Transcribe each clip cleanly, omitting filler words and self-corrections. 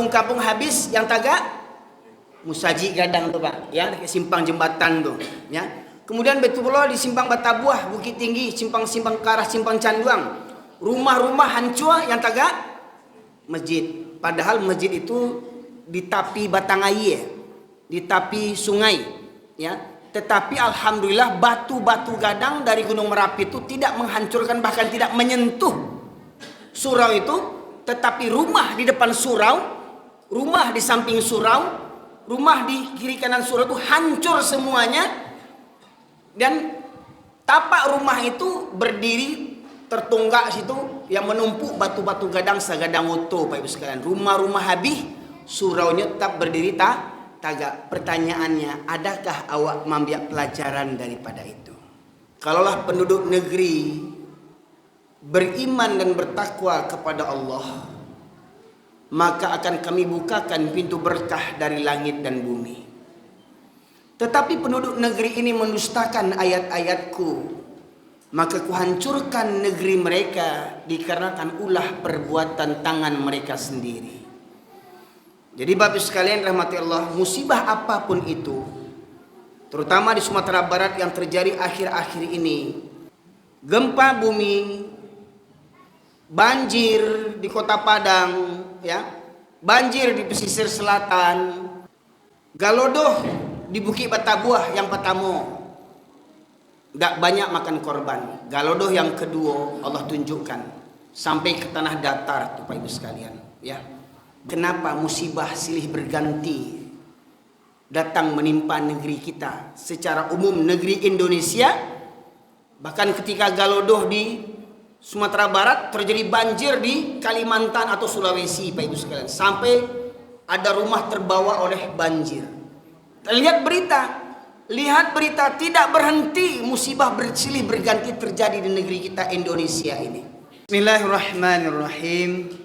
kampung-kampung habis yang tagak Musaji Gadang tuh Pak, ya, simpang jembatan tuh, ya. Kemudian betul pula di simpang Batabuah, Bukit Tinggi, simpang-simpang ke arah simpang Canduang, rumah-rumah hancur yang tagak masjid. Padahal masjid itu di tepi batang air, di tepi sungai, ya. Tetapi alhamdulillah batu-batu gadang dari Gunung Merapi itu tidak menghancurkan, bahkan tidak menyentuh surau itu, tetapi rumah di depan surau, rumah di samping surau, rumah di kiri kanan surau itu hancur semuanya. Dan tapak rumah itu berdiri tertunggak situ yang menumpuk batu-batu gadang segadang utuh Pak Ibu sekalian. Rumah-rumah habis, suraunya tetap berdiri tagak. Pertanyaannya, adakah awak mengambil pelajaran daripada itu? Kalaulah penduduk negeri beriman dan bertakwa kepada Allah, maka akan kami bukakan pintu berkah dari langit dan bumi. Tetapi penduduk negeri ini mendustakan ayat-ayatku, maka kuhancurkan negeri mereka dikarenakan ulah perbuatan tangan mereka sendiri. Jadi Bapak sekalian rahmati Allah, musibah apapun itu, terutama di Sumatera Barat yang terjadi akhir-akhir ini, gempa bumi, banjir di Kota Padang, ya, banjir di pesisir selatan, galodoh di Bukit Batabuah yang pertama tidak banyak makan korban, galodoh yang kedua Allah tunjukkan sampai ke tanah datar tuh Pak Ibu sekalian, ya. Kenapa musibah silih berganti datang menimpa negeri kita secara umum, negeri Indonesia? Bahkan ketika galodoh di Sumatera Barat, terjadi banjir di Kalimantan atau Sulawesi Pak Ibu sekalian, sampai ada rumah terbawa oleh banjir. Lihat berita tidak berhenti, musibah bersilih berganti terjadi di negeri kita Indonesia ini. Bismillahirrahmanirrahim.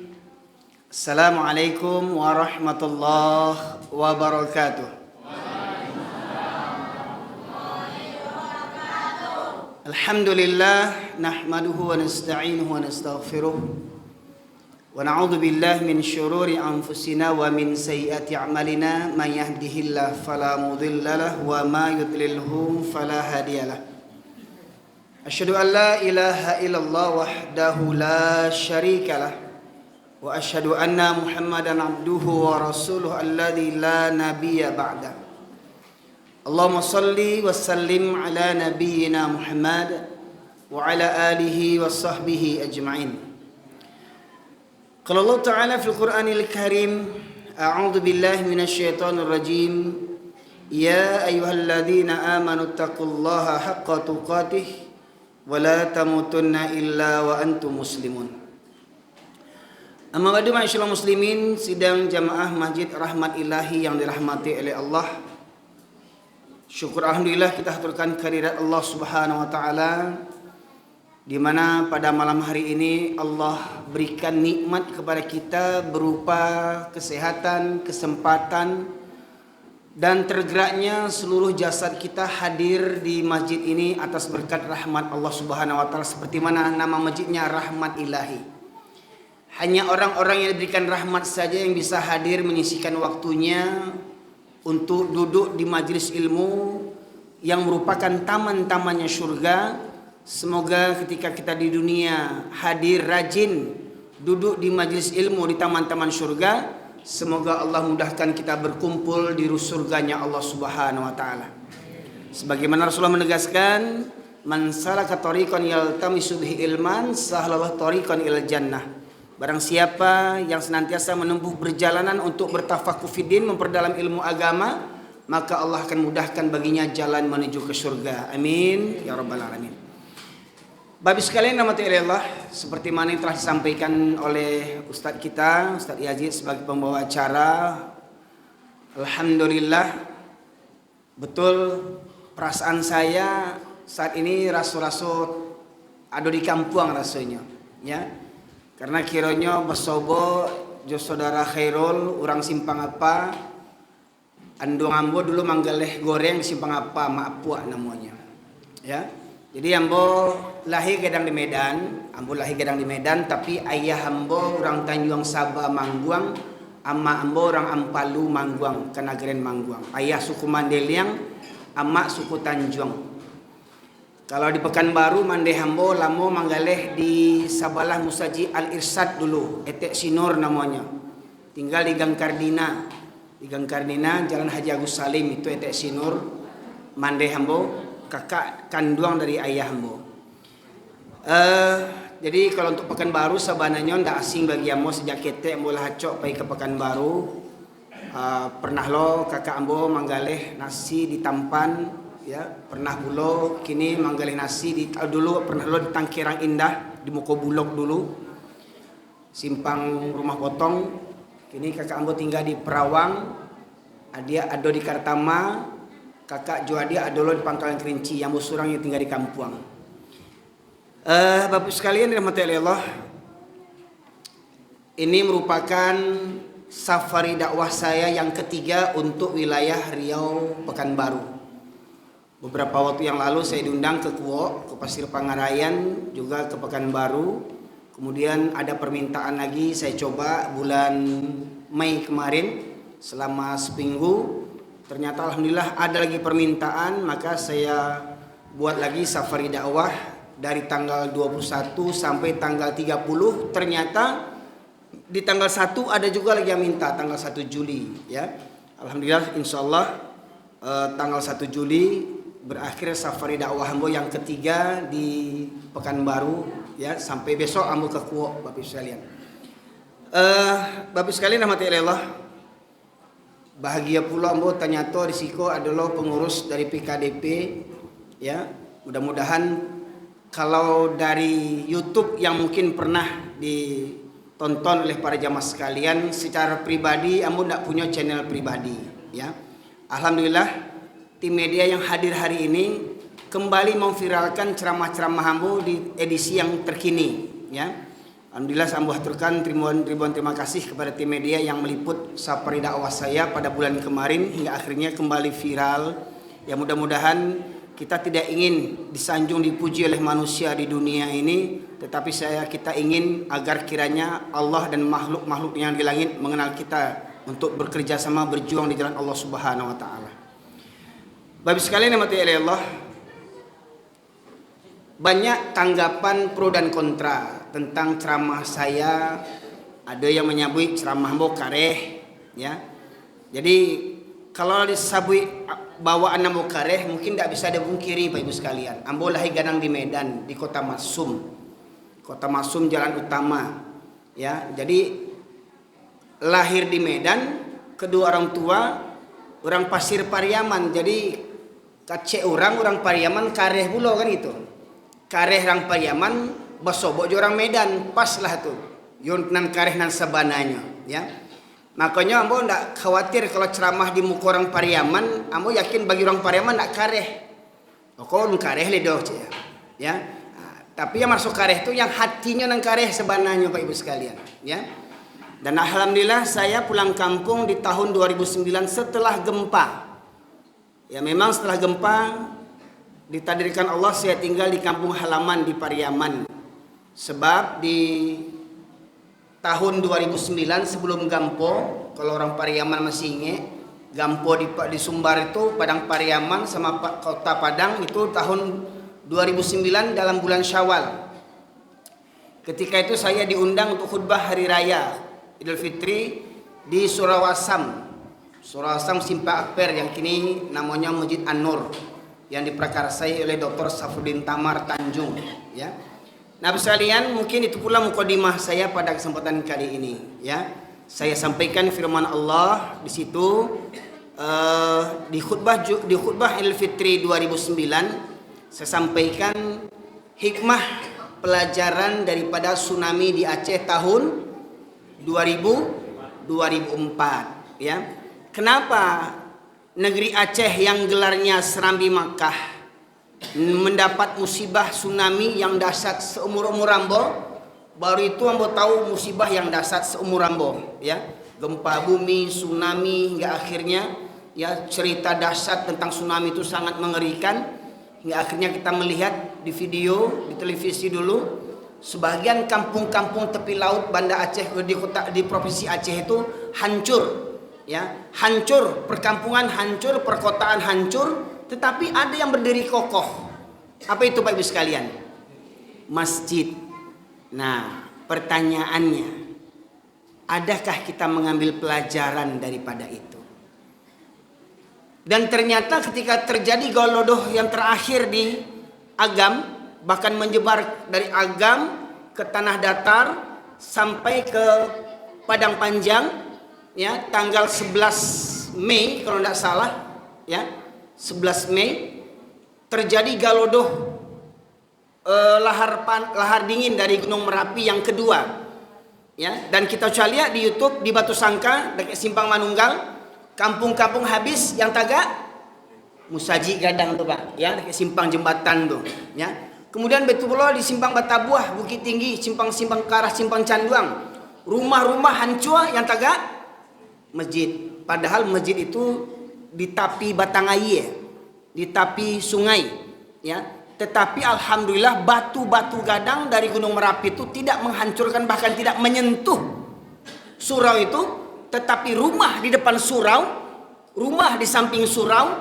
Assalamualaikum warahmatullahi wabarakatuh. Alhamdulillah, nahmaduhu wa nasta'inuhu wa nastaghfiruh. ونعوذ بالله من شرور أنفسنا ومن سيئات أعمالنا من يهده الله فلا مضل له وما يضلله فلا هادي له أشهد أن لا إله إلا الله وحده لا شريك له وأشهد أن محمدا عبده ورسوله الذي لا نبي بعده اللهم صل وسلم على نبينا محمد وعلى آله وصحبه أجمعين. قال الله تعالى في القرآن الكريم أعوذ بالله من الشيطان الرجيم يا أيها الذين آمنوا اتقوا الله حق تقاته ولا تموتن إلا وأنتم مسلمون. Amma ba'du ma'asyiral muslimin, sidang jamaah Masjid Rahmat Ilahi yang dirahmati oleh Allah. Syukur alhamdulillah kita haturkan kehadirat Allah Subhanahu wa taala, di mana pada malam hari ini Allah berikan nikmat kepada kita berupa kesehatan, kesempatan, dan tergeraknya seluruh jasad kita hadir di masjid ini atas berkat rahmat Allah Subhanahu wa taala, seperti mana nama masjidnya Rahmat Ilahi. Hanya orang-orang yang diberikan rahmat saja yang bisa hadir menyisihkan waktunya untuk duduk di majelis ilmu yang merupakan taman-tamannya surga. Semoga ketika kita di dunia hadir rajin duduk di majelis ilmu di taman-taman surga, semoga Allah mudahkan kita berkumpul di surganya Allah Subhanahu wa taala. Sebagaimana Rasulullah menegaskan, man salaka tariqan yaltamisu bihi ilman sahalallahu tariqan ilal jannah. Barang siapa yang senantiasa menempuh perjalanan untuk bertafakuh fiddin, memperdalam ilmu agama, maka Allah akan mudahkan baginya jalan menuju ke surga. Amin ya rabbal alamin. Bapak sekalian rahmati Allah, seperti mana yang telah disampaikan oleh Ustadz kita, Ustadz Yazid sebagai pembawa acara, alhamdulillah, betul perasaan saya saat ini rasu-rasu ada di kampung rasanya, ya, karena kiranya bersobo jo saudara Khairul orang simpang apa, andung ambo dulu manggaleh goreng simpang apa, maapua namanya, ya. Jadi ambo lahir gedang di Medan, tapi ayah ambo orang Tanjung Sabah Mangguang, Amma ambo orang Ampalu Mangguang, Kenagaren Mangguang. Ayah suku Mandeliang, amma suku Tanjung. Kalau di Pekanbaru Mandeh Hambo lamo manggaleh di Sabalah Musaji Al Irsad dulu, Etek Sinor namanya. Tinggal di Gang Kardina. Di Gang Kardina Jalan Haji Agus Salim itu Etek Sinor, Mandeh Hambo, kakak kandung dari ayah Hambo. Jadi kalau untuk Pekanbaru sebenarnya ndak asing bagi ambo sejak ketek ambo hacok pai ke Pekanbaru. Pernah lo kakak ambo manggaleh nasi di Tampan, ya pernah bulo kini manggaleh nasi di dulu pernah lo di Tangkirang Indah di Moko Bulog dulu simpang Rumah Potong. Kini kakak ambo tinggal di Perawang, dia ado di Kartama, kakak Juadia ado lo di Pangkalan Kerinci, yang surang yang tinggal di Kampuang. Bapak sekalian dirahmati Allah, ini merupakan safari dakwah saya yang ketiga untuk wilayah Riau Pekanbaru. Beberapa waktu yang lalu saya diundang ke Kuok, ke Pasir Pangarayan, juga ke Pekanbaru. Kemudian ada permintaan lagi, saya coba bulan Mei kemarin selama seminggu. Ternyata alhamdulillah ada lagi permintaan, maka saya buat lagi safari dakwah dari tanggal 21 sampai tanggal 30. Ternyata di tanggal 1 ada juga lagi yang minta tanggal 1 Juli, ya. Alhamdulillah insyaallah tanggal 1 Juli berakhir safari dakwah ambo yang ketiga di Pekanbaru, ya, sampai besok ambo ke Kuok, Bapak sekalian. Bapak sekalian rahmati Allah, bahagia pula ambo ternyata risiko adalah pengurus dari PKDP, ya. Mudah-mudahan kalau dari YouTube yang mungkin pernah ditonton oleh para jamaah sekalian, secara pribadi ambo tidak punya channel pribadi, ya. Alhamdulillah tim media yang hadir hari ini kembali memviralkan ceramah-ceramah ambo di edisi yang terkini, ya. Alhamdulillah ambo haturkan ribuan terima kasih kepada tim media yang meliput safari dakwah saya pada bulan kemarin hingga akhirnya kembali viral. Ya mudah-mudahan kita tidak ingin disanjung dipuji oleh manusia di dunia ini, tetapi kita ingin agar kiranya Allah dan makhluk-makhluk yang di langit mengenal kita untuk bekerja sama berjuang di jalan Allah Subhanahu wa taala. Bapak sekalian yang mati Allah, banyak tanggapan pro dan kontra tentang ceramah saya. Ada yang menyebut ceramah ambo kareh, ya. Jadi kalau disebut bawaan ambo kareh mungkin tidak bisa dipungkiri Bapak Ibu sekalian. Ambo lahir ganang di Medan, di Kota Masum. Kota Masum jalan utama, ya. Jadi lahir di Medan, kedua orang tua orang Pasir Pariaman. Jadi kacek orang Pariaman kareh bulo kan itu. Kareh orang Pariaman basobok orang Medan, pas lah tuh. Yon nan kareh nan sabananya, ya. Makanya ambo ndak khawatir kalau ceramah di muka orang Pariaman, ambo yakin bagi orang Pariaman ndak kareh. Kok kareh le doh, ya. Nah, tapi yang masuk kareh itu yang hatinya nang kareh sebenarnya Pak Ibu sekalian, ya. Dan alhamdulillah saya pulang kampung di tahun 2009 setelah gempa. Ya memang setelah gempa ditakdirkan Allah saya tinggal di kampung halaman di Pariaman. Sebab di tahun 2009 sebelum Gampo, kalau orang Pariaman masih ingat, Gampo di Sumbar itu Padang Pariaman sama Kota Padang itu tahun 2009 dalam bulan Syawal. Ketika itu saya diundang untuk khutbah hari raya Idul Fitri di Surawasam. Surawasam Simpa Akper yang kini namanya Masjid An-Nur yang diprakarsai oleh Dr. Safruddin Tamar Tanjung, ya. Nah, sekalian, mungkin itu pula mukadimah saya pada kesempatan kali ini, ya. Saya sampaikan firman Allah di situ di khutbah Idul Fitri 2009 saya sampaikan hikmah pelajaran daripada tsunami di Aceh tahun 2004, ya. Kenapa negeri Aceh yang gelarnya Serambi Makkah mendapat musibah tsunami yang dahsyat seumur-umur ambo? Baru itu ambo tahu musibah yang dahsyat seumur ambo, ya. Gempa bumi, tsunami, hingga akhirnya ya cerita dahsyat tentang tsunami itu sangat mengerikan. Hingga akhirnya kita melihat di video, di televisi dulu, sebagian kampung-kampung tepi laut Banda Aceh di Provinsi Aceh itu hancur, ya, hancur, perkampungan hancur, perkotaan hancur, tetapi ada yang berdiri kokoh. Apa itu Bapak Ibu sekalian? Masjid. Nah, pertanyaannya, adakah kita mengambil pelajaran daripada itu? Dan ternyata ketika terjadi golodoh yang terakhir di Agam, bahkan menyebar dari Agam ke tanah datar sampai ke Padang Panjang, ya, tanggal 11 Mei kalau tidak salah, ya, 11 Mei terjadi galodoh lahar dingin dari Gunung Merapi yang kedua, ya. Dan kita coba lihat di YouTube di Batu Sangka dekat Simpang Manunggal, kampung-kampung habis yang tagak Musaji Gadang tuh Pak, ya, dekat simpang jembatan tuh, ya. Kemudian betul pula di Simpang Batabuah, Bukit Tinggi, simpang-simpang ke arah Simpang Canduang, rumah-rumah hancur yang tagak masjid. Padahal masjid itu di tepi batang air, di tepi sungai, ya. Tetapi alhamdulillah batu-batu gadang dari Gunung Merapi itu tidak menghancurkan, bahkan tidak menyentuh surau itu, tetapi rumah di depan surau, rumah di samping surau,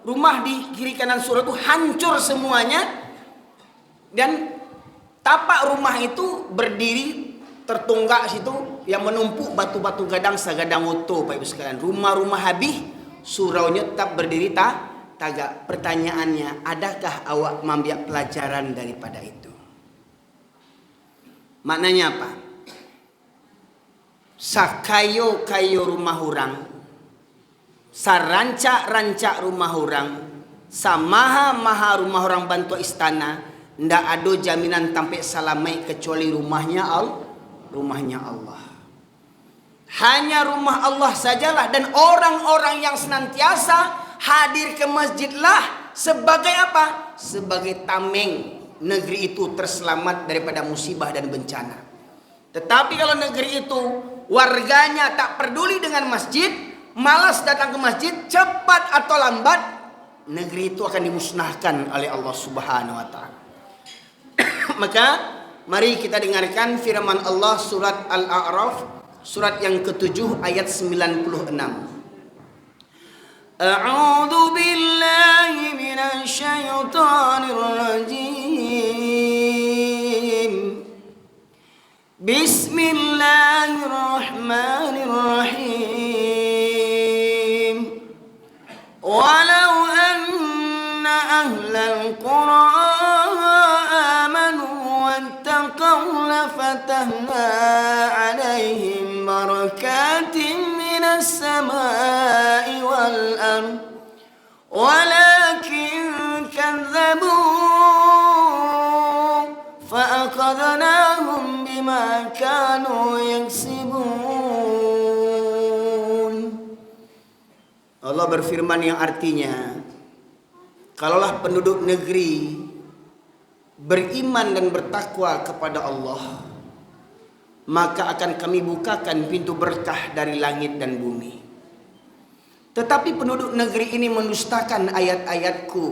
rumah di kiri kanan surau itu hancur semuanya. Dan tapak rumah itu berdiri tertunggak situ yang menumpuk batu-batu gadang sagadang utuh Pak Ibu sekalian. Rumah-rumah habis, suraunya tetap berdiri tagak. Pertanyaannya, adakah awak mengambil pelajaran daripada itu? Maknanya apa? Sakayo-kayo rumah orang, sarancak-rancak rumah orang, samaha-maha rumah orang bantu istana, ndak ada jaminan tampik salamai kecuali rumahnya Allah. Hanya rumah Allah sajalah, dan orang-orang yang senantiasa hadir ke masjidlah sebagai apa? Sebagai tameng negeri itu terselamat daripada musibah dan bencana. Tetapi kalau negeri itu warganya tak peduli dengan masjid, malas datang ke masjid, cepat atau lambat negeri itu akan dimusnahkan oleh Allah Subhanahu wa taala. Maka mari kita dengarkan firman Allah surat Al-A'raf, surat yang ke-7 ayat 96. A'udzu billahi minasy syaithanir rajim. Bismillahirrahmanirrahim. Walau anna ahlal qura لفتحنا عليهم بركات من السماء والأرض ولكن كذبوا فأخذناهم بما كانوا يكسبون. Allah berfirman yang artinya, kalaulah penduduk negeri beriman dan bertakwa kepada Allah, maka akan kami bukakan pintu berkah dari langit dan bumi. Tetapi penduduk negeri ini mendustakan ayat-ayatku,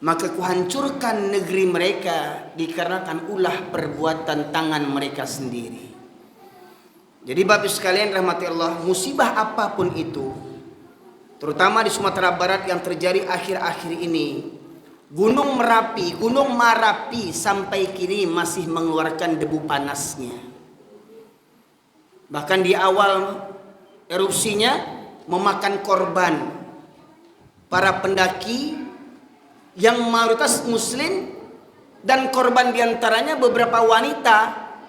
maka kuhancurkan negeri mereka dikarenakan ulah perbuatan tangan mereka sendiri. Jadi Bapak sekalian rahmati Allah, musibah apapun itu, terutama di Sumatera Barat yang terjadi akhir-akhir ini, Gunung Merapi sampai kini masih mengeluarkan debu panasnya. Bahkan di awal erupsinya memakan korban para pendaki yang mayoritas muslim, dan korban diantaranya beberapa wanita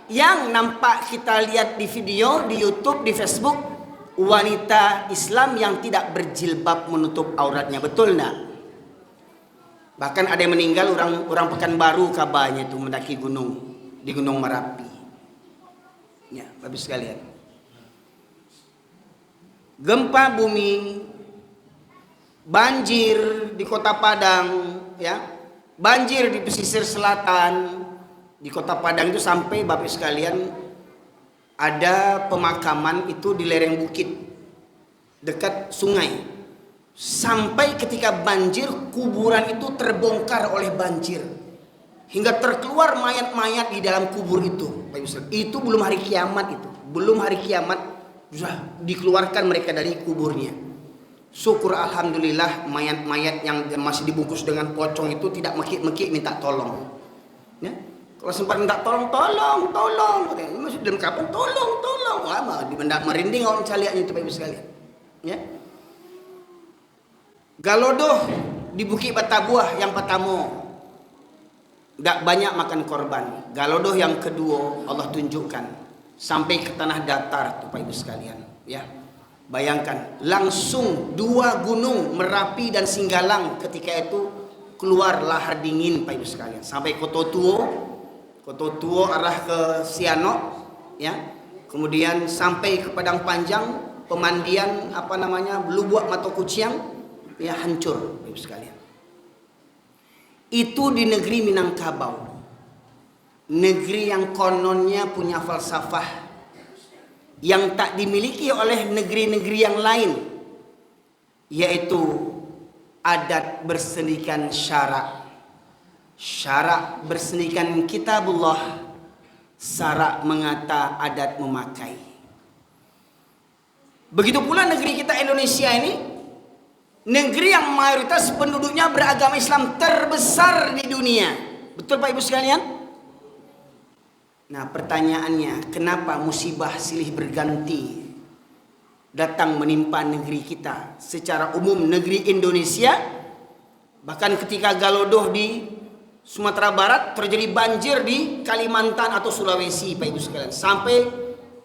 yang nampak kita lihat di video, di YouTube, di Facebook, wanita Islam yang tidak berjilbab menutup auratnya. Betul enggak? Bahkan ada yang meninggal orang Pekanbaru kabarnya itu mendaki gunung di Gunung Merapi. Ya, Bapak sekalian. Gempa bumi, banjir di Kota Padang, ya. Banjir di pesisir selatan di Kota Padang itu sampai Bapak sekalian ada pemakaman itu di lereng bukit dekat sungai. Sampai ketika banjir, kuburan itu terbongkar oleh banjir hingga terkeluar mayat-mayat di dalam kubur itu. Itu belum hari kiamat itu, belum hari kiamat sudah dikeluarkan mereka dari kuburnya. Syukur alhamdulillah mayat-mayat yang masih dibungkus dengan pocong itu tidak mekik-mekik minta tolong. Ya. Kalau sempat minta tolong, masih dalam kapan tolong. Wah, merinding orang caliannya itu Bapak Ibu sekalian. Ya. Galodoh di Bukit Batabuah yang pertama tidak banyak makan korban. Galodoh yang kedua Allah tunjukkan sampai ke tanah datar tuh Bapak Ibu sekalian. Ya. Bayangkan langsung dua gunung Merapi dan Singgalang ketika itu keluar lahar dingin Bapak Ibu sekalian. Sampai Koto Tuo arah ke Sianok, ya. Kemudian sampai ke Padang Panjang, pemandian Lubuak Mato Kuciang, ya hancur Bapak Ibu sekalian. Itu di negeri Minangkabau, negeri yang kononnya punya falsafah yang tak dimiliki oleh negeri-negeri yang lain, yaitu adat bersendikan syarak bersendikan kitabullah, syarak mengata, adat memakai. Begitu pula negeri kita Indonesia ini, negeri yang mayoritas penduduknya beragama Islam terbesar di dunia. Betul Pak Ibu sekalian? Nah pertanyaannya, kenapa musibah silih berganti datang menimpa negeri kita? Secara umum negeri Indonesia, bahkan ketika Galodoh di Sumatera Barat terjadi banjir di Kalimantan atau Sulawesi Pak Ibu sekalian, sampai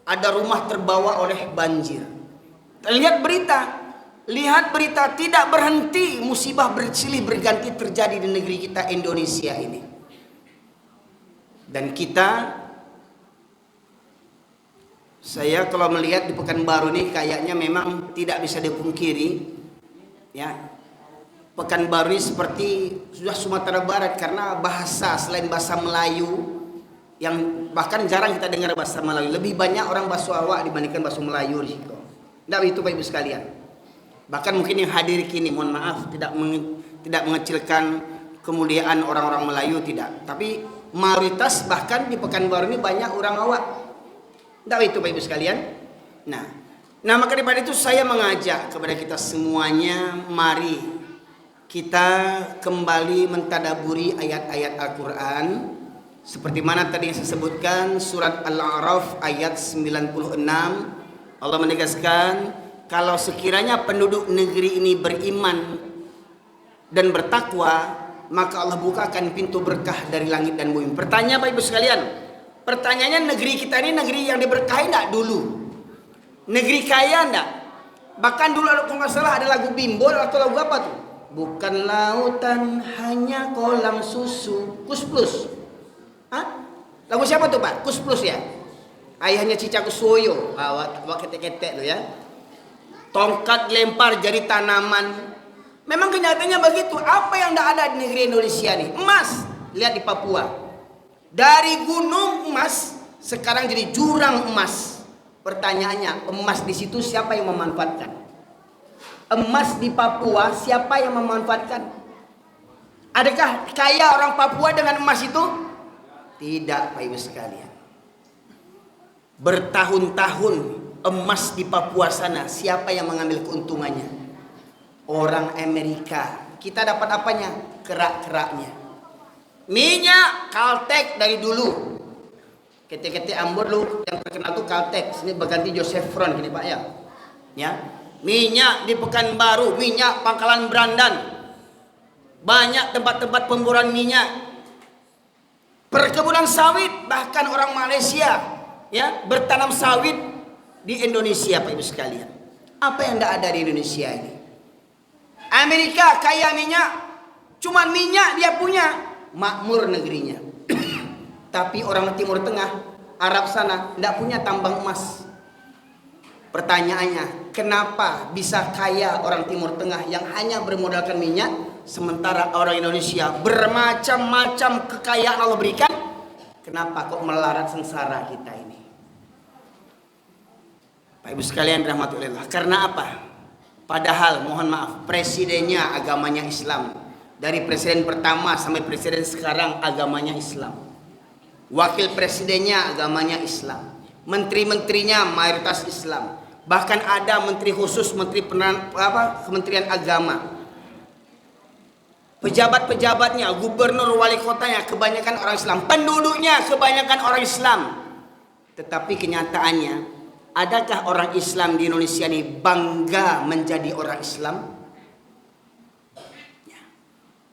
ada rumah terbawa oleh banjir. Lihat berita tidak berhenti, musibah bersilih berganti terjadi di negeri kita Indonesia ini. Dan saya kalau melihat di Pekanbaru ini kayaknya memang tidak bisa dipungkiri, ya, Pekanbaru ini seperti sudah Sumatera Barat, karena bahasa selain bahasa Melayu yang bahkan jarang kita dengar bahasa Melayu, lebih banyak orang bahasa Awak dibandingkan bahasa Melayu di situ. Tidak itu Bapak Ibu sekalian. Bahkan mungkin yang hadir kini, mohon maaf, tidak mengecilkan kemuliaan orang-orang Melayu, tidak. Tapi mayoritas bahkan di Pekanbaru ini banyak orang Awak. Tidak itu Bapak Ibu sekalian. Nah maka daripada itu saya mengajak kepada kita semuanya, mari kita kembali mentadaburi ayat-ayat Al-Quran. Seperti mana tadi yang saya sebutkan, surat Al-A'raf ayat 96, Allah menegaskan, kalau sekiranya penduduk negeri ini beriman dan bertakwa, maka Allah bukakan pintu berkah dari langit dan bumi. Pertanyaan Bapak Ibu sekalian, pertanyaannya, negeri kita ini negeri yang diberkahi enggak dulu? Negeri kaya enggak? Bahkan dulu kalau nggak salah ada lagu Bimbo atau lagu apa tuh? Bukan lautan hanya kolam susu. Kus Plus. Hah? Lagu siapa tuh Pak? Kus Plus ya? Ayahnya Cica Kusuyo. Wak ketek-ketek lo ya. Tongkat lempar jadi tanaman. Memang kenyataannya begitu. Apa yang tidak ada di negeri Indonesia nih? Emas. Lihat di Papua. Dari gunung emas sekarang jadi jurang emas. Pertanyaannya, emas di situ siapa yang memanfaatkan? Emas di Papua siapa yang memanfaatkan? Adakah kaya orang Papua dengan emas itu? Tidak Pak Ibu sekalian. Bertahun-tahun emas di Papua sana, siapa yang mengambil keuntungannya? Orang Amerika. Kita dapat apanya? Kerak-keraknya. Minyak Caltex dari dulu. Ketik-ketik Ambon lu yang terkenal tuh Caltex. Ini berganti Joseph Fron gini Pak ya. Ya. Minyak di Pekanbaru, minyak Pangkalan Berandan. Banyak tempat-tempat pemburuan minyak. Perkebunan sawit, bahkan orang Malaysia ya bertanam sawit di Indonesia Pak Ibu sekalian. Apa yang tidak ada di Indonesia ini? Amerika kaya minyak, cuman minyak dia punya, makmur negerinya. Tapi orang Timur Tengah, Arab sana tidak punya tambang emas. Pertanyaannya, kenapa bisa kaya orang Timur Tengah yang hanya bermodalkan minyak, sementara orang Indonesia bermacam-macam kekayaan Allah berikan? Kenapa kok melarat sengsara kita ini? Pak Ibu sekalian rahmatullah. Karena apa? Padahal mohon maaf, presidennya agamanya Islam. Dari presiden pertama sampai presiden sekarang agamanya Islam. Wakil presidennya agamanya Islam. Menteri-menterinya mayoritas Islam. Bahkan ada menteri khusus, Kementerian Agama. Pejabat-pejabatnya, gubernur, wali kotanya kebanyakan orang Islam, penduduknya kebanyakan orang Islam. Tetapi kenyataannya, adakah orang Islam di Indonesia ini bangga menjadi orang Islam? Ya.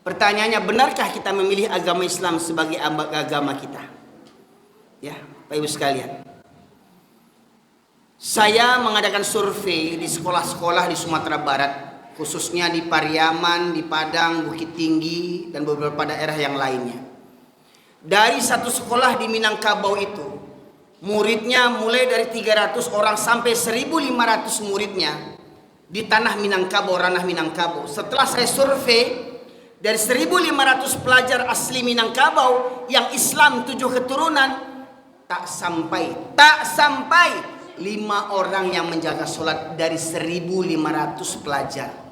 Pertanyaannya, benarkah kita memilih agama Islam sebagai agama kita? Ya, Bapak Ibu sekalian. Saya mengadakan survei di sekolah-sekolah di Sumatera Barat, khususnya di Pariaman, di Padang, Bukit Tinggi, dan beberapa daerah yang lainnya. Dari satu sekolah di Minangkabau itu, muridnya mulai dari 300 orang sampai 1.500 muridnya di tanah Minangkabau, ranah Minangkabau. Setelah saya survei, dari 1.500 pelajar asli Minangkabau yang Islam 7 keturunan, tak sampai 5 orang yang menjaga sholat dari 1.500 pelajar.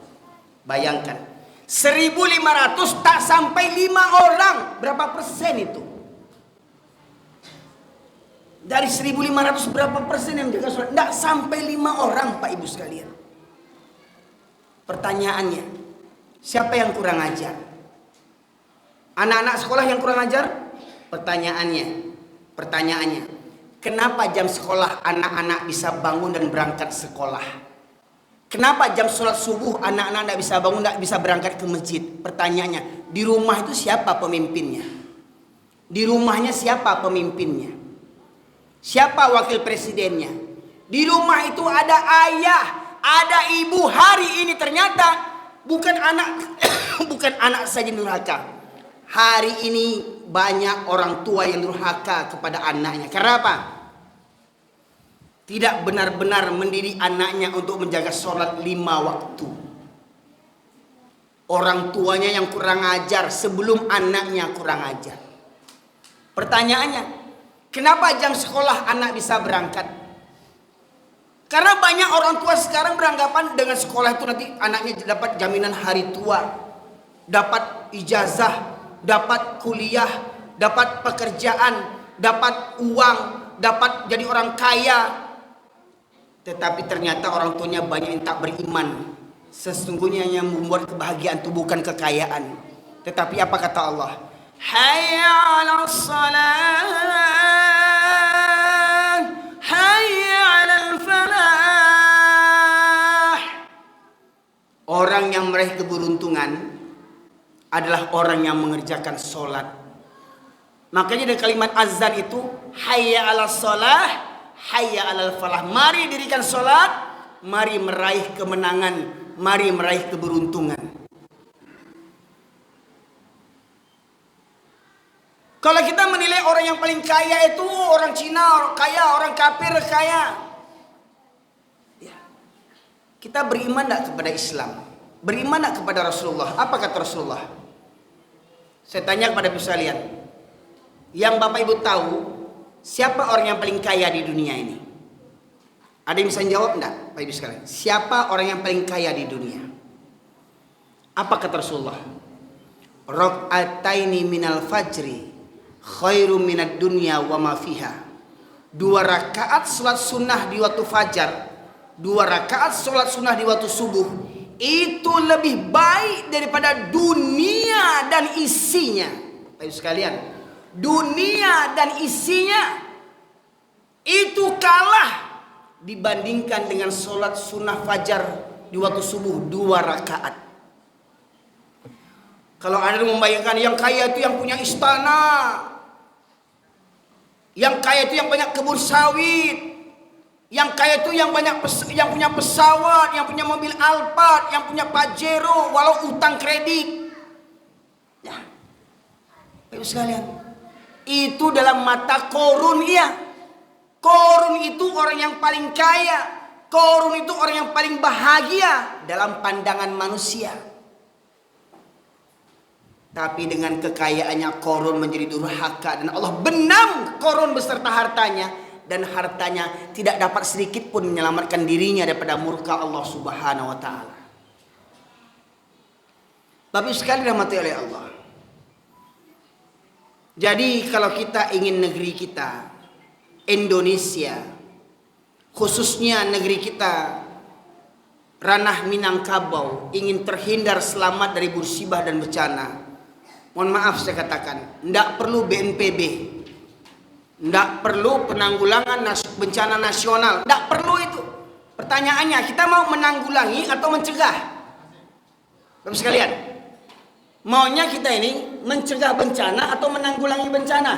Bayangkan, 1.500 tak sampai 5 orang. Berapa persen itu? Dari 1.500 berapa persen yang menjaga sholat? Tidak sampai 5 orang, Pak Ibu sekalian. Pertanyaannya, siapa yang kurang ajar? Anak-anak sekolah yang kurang ajar? Pertanyaannya, kenapa jam sekolah anak-anak bisa bangun dan berangkat sekolah? Kenapa jam sholat subuh anak-anak tidak bisa bangun, tidak bisa berangkat ke masjid? Pertanyaannya, di rumah itu siapa pemimpinnya? Di rumahnya siapa pemimpinnya? Siapa wakil presidennya? Di rumah itu ada ayah, ada ibu. Hari ini ternyata bukan anak saja durhaka. Hari ini banyak orang tua yang durhaka kepada anaknya. Karena apa? Tidak benar-benar mendidik anaknya untuk menjaga sholat 5 waktu. Orang tuanya yang kurang ajar sebelum anaknya kurang ajar. Pertanyaannya, kenapa jam sekolah anak bisa berangkat? Karena banyak orang tua sekarang beranggapan dengan sekolah itu nanti anaknya dapat jaminan hari tua, dapat ijazah, dapat kuliah, dapat pekerjaan, dapat uang, dapat jadi orang kaya. Tetapi ternyata orang tuanya banyak yang tak beriman. Sesungguhnya yang membuat kebahagiaan itu bukan kekayaan, tetapi apa kata Allah? Hayya 'alas salat, hayya 'alal falah. Orang yang meraih keberuntungan adalah orang yang mengerjakan sholat. Makanya dari kalimat azan itu, hayya 'alas salah, hayya 'alal falah. Mari dirikan sholat, mari meraih kemenangan, mari meraih keberuntungan. Kalau kita menilai orang yang paling kaya itu orang Cina kaya, orang kafir kaya, ya. Kita beriman tak kepada Islam? Beriman tak kepada Rasulullah? Apa kata Rasulullah? Saya tanya kepada ibu sekalian, yang Bapak Ibu tahu, siapa orang yang paling kaya di dunia ini? Ada yang bisa jawab enggak, Bapak Ibu sekalian? Siapa orang yang paling kaya di dunia? Apa kata Rasulullah? Rak'ataini minal fajri khairum minad dunya wa ma fiha. 2 rakaat salat sunnah di waktu fajar, 2 rakaat salat sunnah di waktu subuh, itu lebih baik daripada dunia dan isinya. Bapak Ibu sekalian, dunia dan isinya itu kalah dibandingkan dengan sholat sunnah fajar di waktu subuh 2 rakaat. Kalau Anda membayangkan yang kaya itu yang punya istana, yang kaya itu yang banyak kebun sawit, yang kaya itu yang punya pesawat, yang punya mobil Alphard, yang punya Pajero walau utang kredit. Ya, Bapak Ibu sekalian, itu dalam mata Korun, iya. Korun itu orang yang paling kaya. Korun itu orang yang paling bahagia dalam pandangan manusia. Tapi dengan kekayaannya Korun menjadi durhaka dan Allah benam Korun beserta hartanya, dan hartanya tidak dapat sedikit pun menyelamatkan dirinya daripada murka Allah Subhanahu wa taala. Bapak sekali dirahmati oleh Allah. Jadi kalau kita ingin negeri kita Indonesia khususnya negeri kita, ranah Minangkabau, ingin terhindar selamat dari musibah dan bencana. Mohon maaf saya katakan, tidak perlu BNPB, tidak perlu penanggulangan bencana nasional, tidak perlu itu. Pertanyaannya, kita mau menanggulangi atau mencegah? Bapak sekalian, maunya kita ini mencegah bencana atau menanggulangi bencana?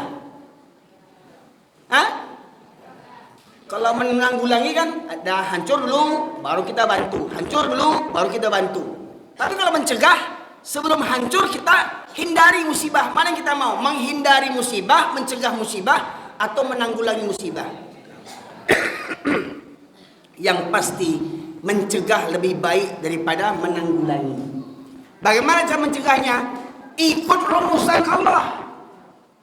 Hah? Kalau menanggulangi kan ada hancur dulu baru kita bantu, hancur dulu baru kita bantu. Tapi kalau mencegah, sebelum hancur kita hindari musibah. Mana yang kita mau? Menghindari musibah, mencegah musibah, atau menanggulangi musibah? Yang pasti mencegah lebih baik daripada menanggulangi. Bagaimana cara mencegahnya? Ikut rumusan Allah,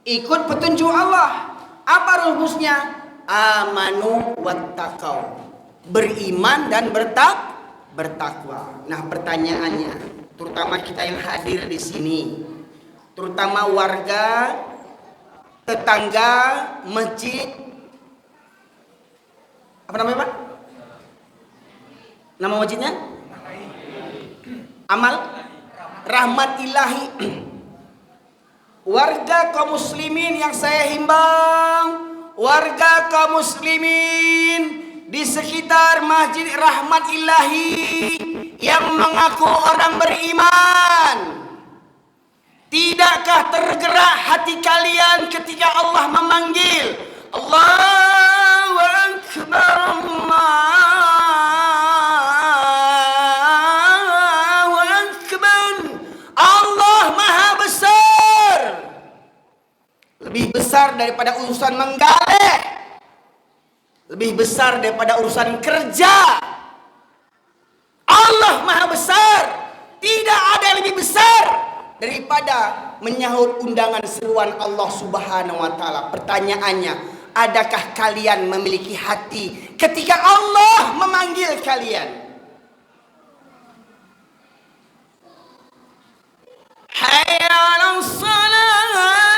ikut petunjuk Allah. Apa rumusnya? Amanu wattaqau, beriman dan bertakwa. Nah, pertanyaannya, terutama kita yang hadir di sini, terutama warga, tetangga, masjid, apa namanya Pak? Nama masjidnya? Amal Rahmat Ilahi. Warga kaum muslimin yang saya himbau, warga kaum muslimin di sekitar Masjid Rahmat Ilahi yang mengaku orang beriman, tidakkah tergerak hati kalian ketika Allah memanggil? Allahu Akbar, Allahu Akbar. Allah Maha Besar, lebih besar daripada urusan menggaleh, lebih besar daripada urusan kerja. Allah Maha Besar, tidak ada yang lebih besar daripada menyahut undangan seruan Allah Subhanahu wa taala. Pertanyaannya, adakah kalian memiliki hati ketika Allah memanggil kalian? Hayya 'alas shalah,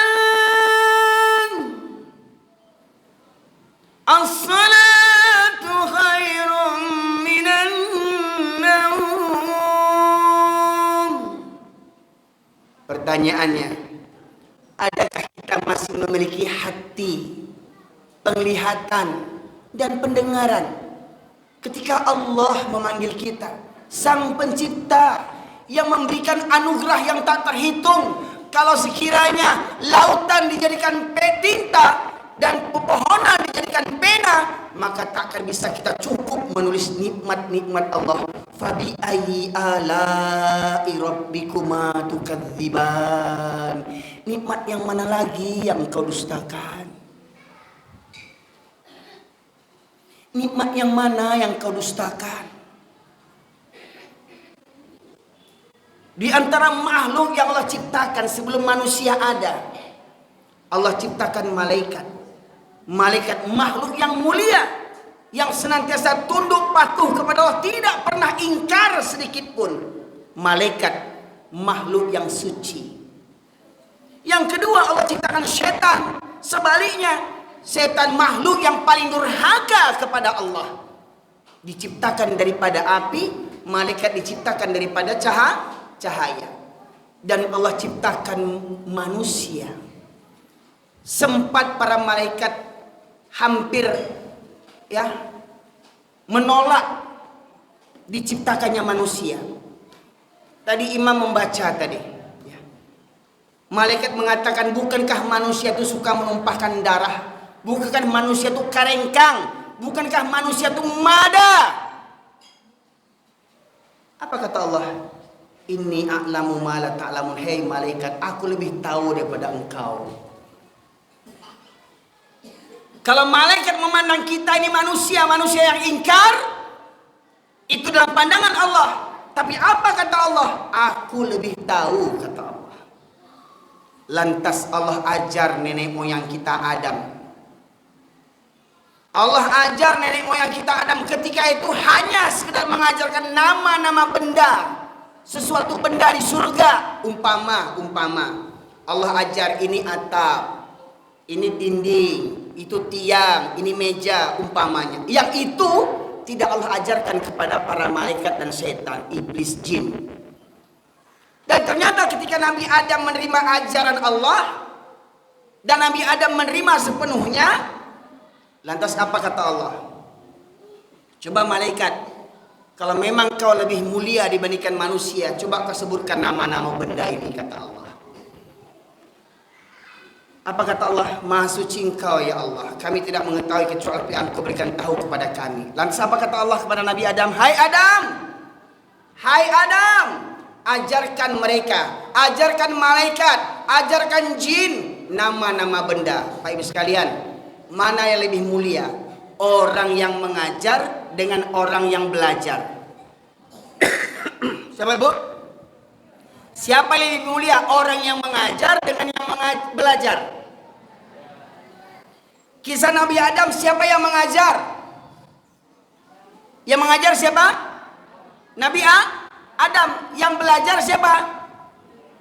as-salatu khairun minan naum. Pertanyaannya, adakah kita masih memiliki hati, penglihatan, dan pendengaran ketika Allah memanggil kita? Sang Pencipta yang memberikan anugerah yang tak terhitung. Kalau sekiranya lautan dijadikan tinta dan pepohonan dijadikan pena, maka tak akan bisa kita cukup menulis nikmat-nikmat Allah. Fabi ayyi ala'i rabbikuma tukadziban. Nikmat yang mana lagi yang kau dustakan? Nikmat yang mana yang kau dustakan? Di antara makhluk yang Allah ciptakan sebelum manusia ada, Allah ciptakan malaikat. Malaikat makhluk yang mulia, yang senantiasa tunduk patuh kepada Allah, tidak pernah ingkar sedikit pun. Malaikat makhluk yang suci. Yang kedua, Allah ciptakan setan. Sebaliknya, setan makhluk yang paling durhaka kepada Allah. Diciptakan daripada api, malaikat diciptakan daripada cahaya. Dan Allah ciptakan manusia. Sempat para malaikat hampir menolak diciptakannya manusia. Tadi imam membaca tadi, malaikat mengatakan, bukankah manusia itu suka menumpahkan darah? Bukankah manusia itu karengkang? Bukankah manusia itu mada? Apa kata Allah? Inni a'lamu ma la ta'lamun. Hei malaikat, aku lebih tahu daripada engkau. Kalau malaikat memandang kita ini manusia yang ingkar, itu dalam pandangan Allah. Tapi apa kata Allah? Aku lebih tahu, kata Allah. Lantas Allah ajar nenek moyang kita Adam. Allah ajar nenek moyang kita Adam ketika itu hanya sekedar mengajarkan nama-nama benda, sesuatu benda di surga. Umpama Allah ajar ini atap, ini dinding, itu tiang, ini meja umpamanya. Yang itu tidak Allah ajarkan kepada para malaikat dan setan, iblis, jin. Dan ternyata ketika Nabi Adam menerima ajaran Allah dan Nabi Adam menerima sepenuhnya, lantas apa kata Allah? Coba malaikat, kalau memang kau lebih mulia dibandingkan manusia, coba kau sebutkan nama-nama benda ini, kata Allah. Apa kata Allah? Maha suci Engkau ya Allah, kami tidak mengetahui kecuali apa yang Engkau berikan tahu kepada kami. Lantas apa kata Allah kepada Nabi Adam? Hai Adam, hai Adam, ajarkan mereka, ajarkan malaikat, ajarkan jin nama-nama benda. Pak Ibu sekalian, mana yang lebih mulia? Orang yang mengajar dengan orang yang belajar. Siapa Bu? Siapa yang lebih mulia? Orang yang mengajar dengan yang belajar. Kisah Nabi Adam, siapa yang mengajar? Yang mengajar siapa? Nabi Adam. Yang belajar siapa?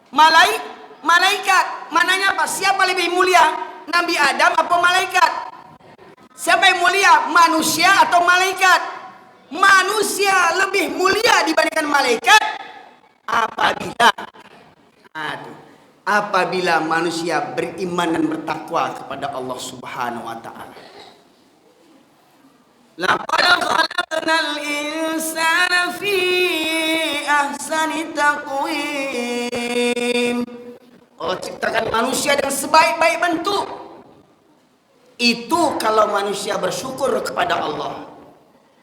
Malaikat. Mananya apa? Siapa lebih mulia? Nabi Adam atau malaikat? Siapa yang mulia? Manusia atau malaikat? Manusia lebih mulia dibandingkan malaikat apabila manusia beriman dan bertakwa kepada Allah Subhanahu wa taala. Laqad khalaqnal insana fi ahsani taqwim. Allah ciptakan manusia dengan sebaik-baik bentuk. Itu kalau manusia bersyukur kepada Allah.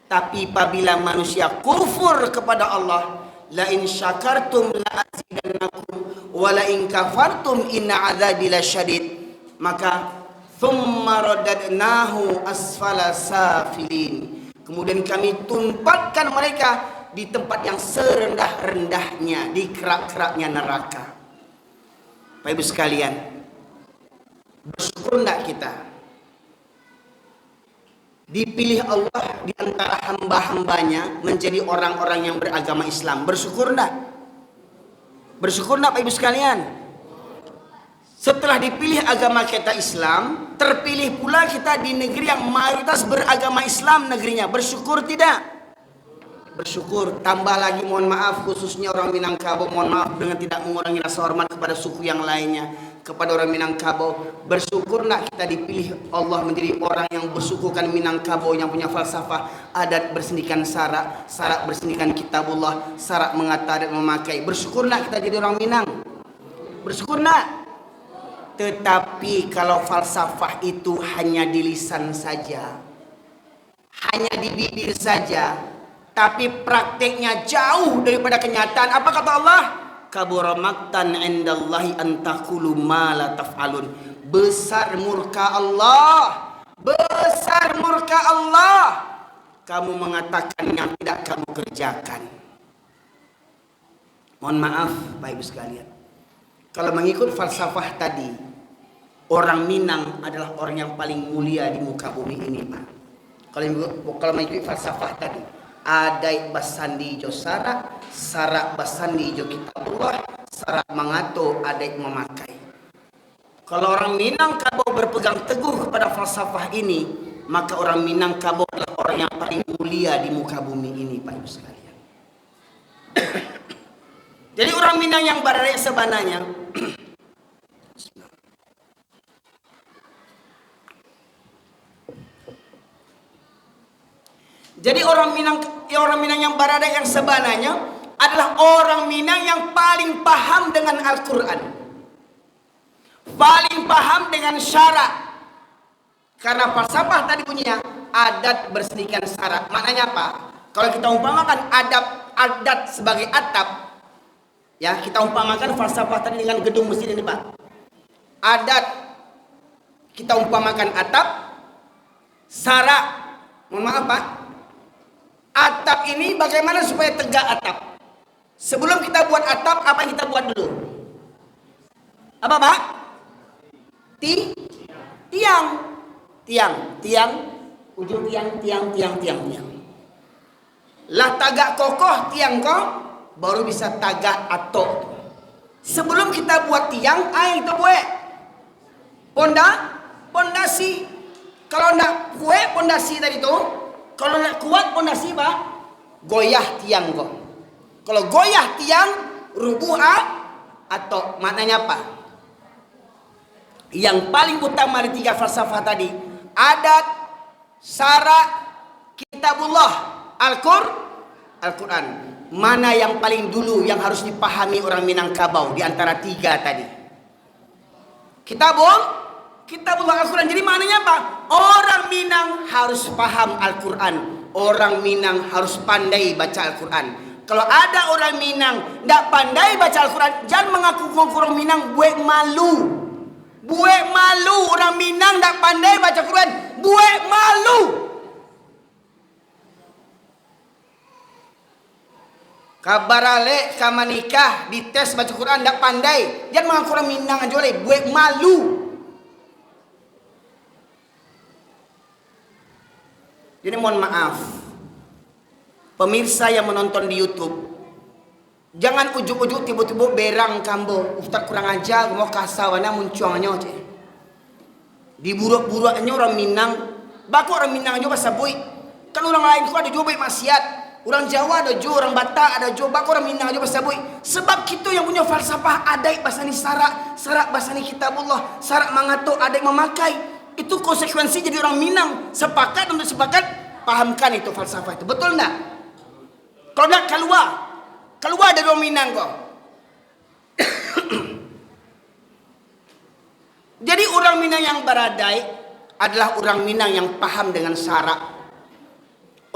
Tapi apabila manusia kufur kepada Allah, la in syakartum la azidannakum wa la in kafartum inna adzabi lasyadid, maka thumma radadnahu asfala safilin, kemudian kami tumpatkan mereka di tempat yang serendah-rendahnya, di kerak-keraknya neraka. Bapak Ibu sekalian, bersyukur enggak kita dipilih Allah di antara hamba-hambanya menjadi orang-orang yang beragama Islam? Bersyukur enggak? Bersyukur enggak Pak Ibu sekalian? Setelah dipilih agama kita Islam, terpilih pula kita di negeri yang mayoritas beragama Islam negerinya. Bersyukur tidak? Bersyukur. Tambah lagi mohon maaf, khususnya orang Minangkabau, mohon maaf dengan tidak mengurangi rasa hormat kepada suku yang lainnya, kepada orang Minangkabau. Bersyukur nak kita dipilih Allah menjadi orang yang bersukukan Minangkabau, yang punya falsafah adat bersendikan syarak, syarak bersendikan kitabullah, syarak mengata dan memakai. Bersyukur nak kita jadi orang Minang. Bersyukur nak. Tetapi kalau falsafah itu hanya di lisan saja, hanya di bibir saja, tapi prakteknya jauh daripada kenyataan, apa kata Allah? Kabura maqtan indallahi an taqulu ma la taf'alun. Besar murka Allah, besar murka Allah, kamu mengatakan yang tidak kamu kerjakan. Mohon maaf Bapak Ibu sekalian, kalau mengikut falsafah tadi, orang Minang adalah orang yang paling mulia di muka bumi ini, Pak. Kalau mengikut falsafah tadi, adai basandi jo sarak, sarak basandi jo kitabullah, sarak mengato adai memakai. Kalau orang Minangkabau berpegang teguh kepada falsafah ini, maka orang Minangkabau adalah orang yang paling mulia di muka bumi ini, Pak Ibu sekalian. Jadi orang Minang yang berada sebenarnya, jadi orang Minang yang berada yang sebenarnya adalah orang Minang yang paling paham dengan Al-Quran, paling paham dengan syarak. Karena falsafah tadi bunyinya adat bersendikan syarak. Maknanya apa? Kalau kita umpamakan adat sebagai atap, ya kita umpamakan falsafah tadi dengan gedung masjid ini, Pak. Adat kita umpamakan atap, syarak, mohon maaf Pak, atap ini bagaimana supaya tegak atap? Sebelum kita buat atap, apa yang kita buat dulu? Apa Pak? Tiang, ujung tiang. Lah tagak kokoh tiang kok, baru bisa tagak atok. Sebelum kita buat tiang, kita buat pondasi. Kalau nak kuat pondasi tadi tu, kalau nak kuat pondasi goyah tiang kok. Kalau goyah tiang, rubuh atau maknanya apa? Yang paling utama di 3 falsafah tadi, adat, syarak, kitabullah, Al-Quran. Mana yang paling dulu yang harus dipahami orang Minangkabau di antara 3 tadi? Kitabullah, Al-Quran. Jadi maknanya apa? Orang Minang harus paham Al-Quran. Orang Minang harus pandai baca Al-Quran. Kalau ada orang Minang tidak pandai baca Al-Quran, jangan mengaku orang Minang buat malu. Buat malu orang Minang tidak pandai baca Al-Quran. Buat malu. Kabar alek kama nikah dites baca Quran tidak pandai. Jangan mengaku orang Minang aja oleh buat malu. Jadi mohon maaf, pemirsa yang menonton di YouTube, jangan ujuk-ujuk tiba-tiba berang kambo, Ustaz kurang ajar, mau kasawana muncuannya cek. Di buruk-buruknya orang Minang, baku orang Minang aja bahasa bui. Kan orang lain itu ada juga maksiat, orang Jawa ada juga, orang Batak ada juga, baku orang Minang aja bahasa bui. Sebab kita yang punya falsafah adai bahasa ni sarak bahasa ni kitabullah, sarak mangato adai memakai. Itu konsekuensi jadi orang Minang. Sepakat untuk sepakat, pahamkan itu falsafah itu. Betul enggak? Kalau enggak keluar dari orang Minang kok. Jadi orang Minang yang beradai adalah orang Minang yang paham dengan syarak.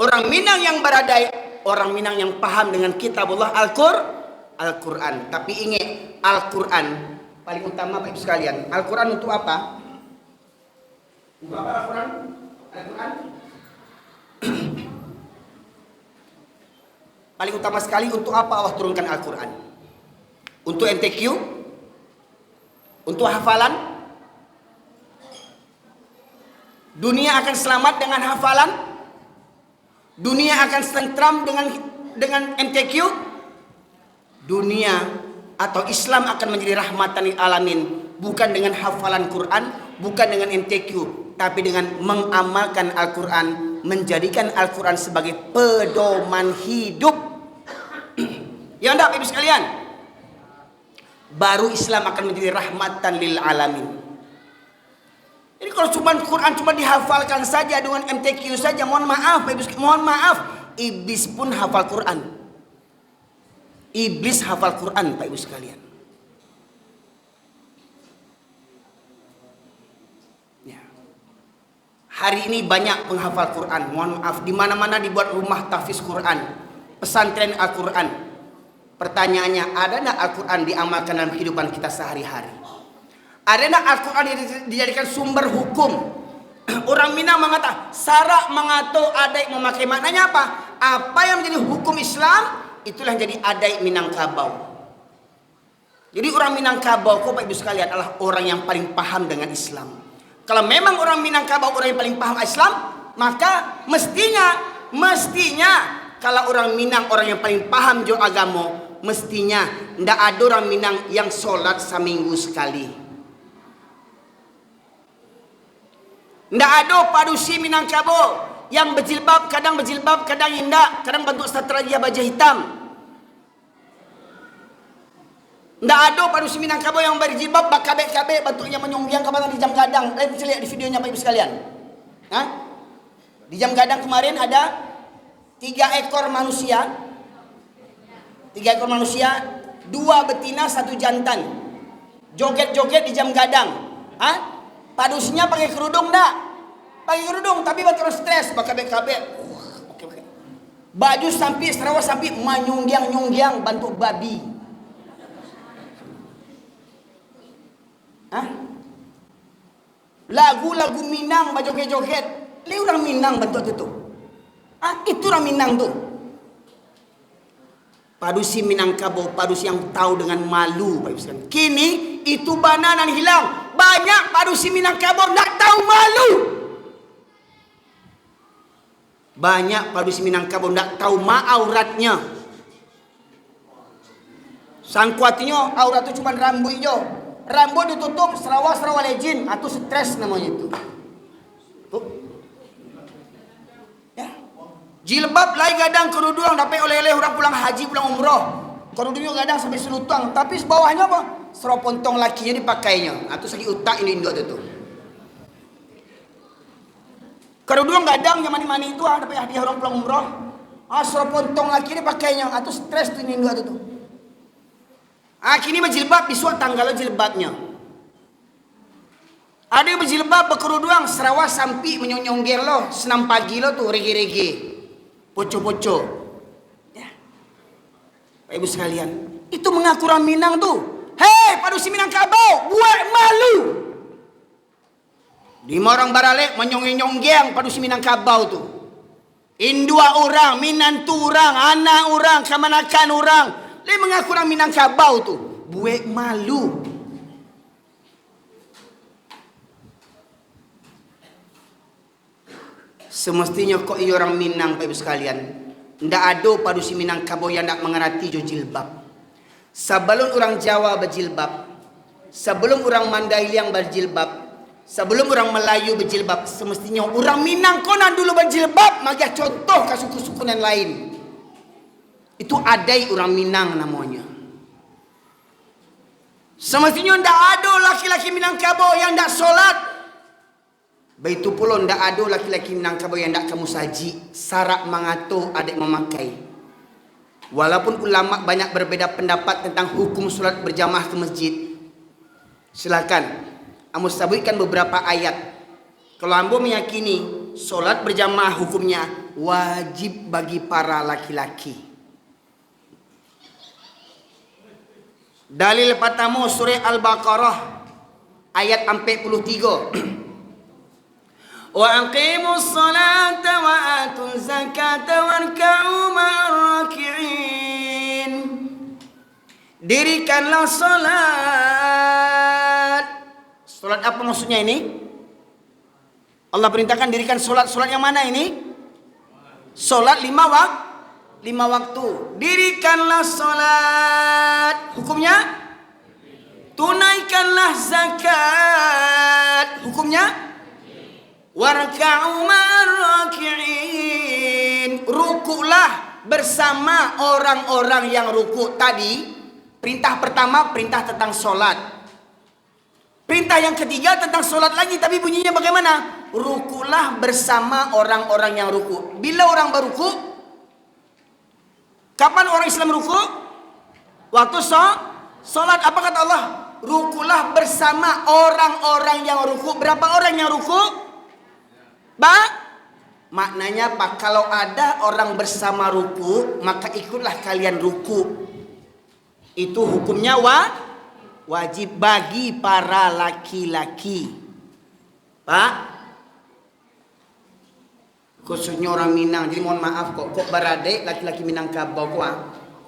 Orang Minang yang beradai, orang Minang yang paham dengan kitabullah Al-Quran. Tapi ingat, Al-Quran paling utama Bapak Ibu sekalian. Al-Quran untuk apa? Untuk apa Al-Quran? Paling utama sekali untuk apa Allah turunkan Al-Quran? Untuk MTQ? Untuk hafalan? Dunia akan selamat dengan hafalan? Dunia akan tentram dengan MTQ? Dunia atau Islam akan menjadi rahmatan lil alamin bukan dengan hafalan Quran, bukan dengan MTQ, tapi dengan mengamalkan Al-Quran, menjadikan Al-Quran sebagai pedoman hidup. Ya enggak Ibu sekalian? Baru Islam akan menjadi rahmatan lil alamin. Jadi kalau Quran cuma dihafalkan saja dengan MTQ saja, mohon maaf Ibu, mohon maaf, iblis pun hafal Quran. Iblis hafal Quran Pak Ibu sekalian. Hari ini banyak penghafal Quran, mohon maaf, di mana-mana dibuat rumah tahfiz Quran, pesantren Al-Quran. Pertanyaannya, ada nak Al-Quran diamalkan dalam kehidupan kita sehari-hari? Ada nak Al-Quran dijadikan sumber hukum? Orang Minang mengatakan, sarak mengato adai memakai, maknanya apa? Apa yang menjadi hukum Islam, itulah yang jadi adai Minangkabau. Jadi orang Minangkabau, Bapak Ibu sekalian, adalah orang yang paling paham dengan Islam. Kalau memang orang Minangkabau orang yang paling paham Islam, maka mestinya kalau orang Minang orang yang paling paham jo agama, mestinya ndak ada orang Minang yang sholat seminggu sekali. Ndak ada padusi Minangkabau yang berjilbab kadang indak, kadang bentuk satrajia baja hitam. Nggak ada padusi Minangkabau yang berjilbab bakabek-kabek bentuknya menyunggiang kemarin di jam gadang. Bisa lihat di videonya Bapak Ibu sekalian. Hah? Di jam gadang kemarin ada 3 ekor manusia. 3 ekor manusia, 2 betina, 1 jantan. Joget-joget di jam gadang. Hah? Padusinya pakai kerudung enggak? Pakai kerudung tapi bentuk stres bakabek-kabek. Baju sampai Sarawak sampai menyunggiang-nyunggiang bentuk babi. Lagu-lagu Minang berjoget-joget. Ini orang Minang bentuk itu. Itu orang Minang tuh. Padusi Minangkabau, padusi yang tahu dengan malu. Kini itu bananan hilang. Banyak padusi Minangkabau tidak tahu malu. Banyak padusi Minangkabau tidak tahu auratnya. Sangkuatinya aurat itu cuma rambut hijau. Rambut ditutup Sarawak legend atau stres namanya itu. Tuh. Ya. Jilbab lai gadang kerudung dapat oleh-oleh orang pulang haji, pulang umroh. Kerudungnya gadang sampai selutang, tapi bawahnya apa? Seropontong lakinya dipakainya. Atau segi utak ini Indo tu. Kerudung gadang yang mani-mani itu dapat hadiah orang pulang umroh. Seropontong laki dipakainya. Atau stres tu ini Indo tu. Kini berjilbab disuat tanggal jilbabnya. Ada yang berjilbab berkerudung Sarawak sampi menyonggir lo, senam pagi lo tu rege-rege. Poco-poco. Ya. Pak Ibu sekalian, itu mengaku orang Minang tu. Hei, padusi Minangkabau, buat malu. 5 orang baralek menyonggeng padusi Minangkabau tu. Indua orang, minantu orang, anak orang, kamanakan orang. Dia mengaku orang Minangkabau tu. Buat malu. Semestinya kok ia orang Minang, Pak Ibu sekalian. Ndak ada padusi Minangkabau yang nak mengerti jo jilbab. Sebelum orang Jawa berjilbab, sebelum orang Mandailing berjilbab, sebelum orang Melayu berjilbab, semestinya orang Minang konan dulu berjilbab, maka contoh ke suku-suku yang lain. Itu adai orang Minang namanya. Semestinya ndak ada laki-laki Minangkabau yang ndak solat. Begitu pula ndak ada laki-laki Minangkabau yang ndak kamu saji, sarak mengatur adik memakai. Walaupun ulama banyak berbeza pendapat tentang hukum solat berjamaah ke masjid. Silakan, ambo sebutkan beberapa ayat. Kalau ambo meyakini solat berjamaah hukumnya wajib bagi para laki-laki. Dalil pertama surah Al-Baqarah ayat 43. Wa aqimus salata wa atuz zakata warka'u ma'ar raki'in. Dirikanlah salat. Salat apa maksudnya ini? Allah perintahkan dirikan salat. Salat yang mana ini? Salat 5 waktu. Dirikanlah salat. Hukumnya? Tunaikanlah zakat. Hukumnya? Warka'u ma'ar-raki'in. Rukuklah bersama orang-orang yang rukuk. Tadi perintah pertama perintah tentang solat. Perintah yang ketiga tentang solat lagi, tapi bunyinya bagaimana? Rukuklah bersama orang-orang yang rukuk. Bila orang berukuk? Kapan orang Islam rukuk? Waktu solat. Apa kata Allah? Rukuklah bersama orang-orang yang rukuk. Berapa orang yang rukuk? Maknanya Pak, kalau ada orang bersama ruku, maka ikutlah kalian ruku. Itu hukumnya wajib bagi para laki-laki. Pak, khususnya orang Minang. Jadi mohon maaf kok berade laki-laki Minangkabau kok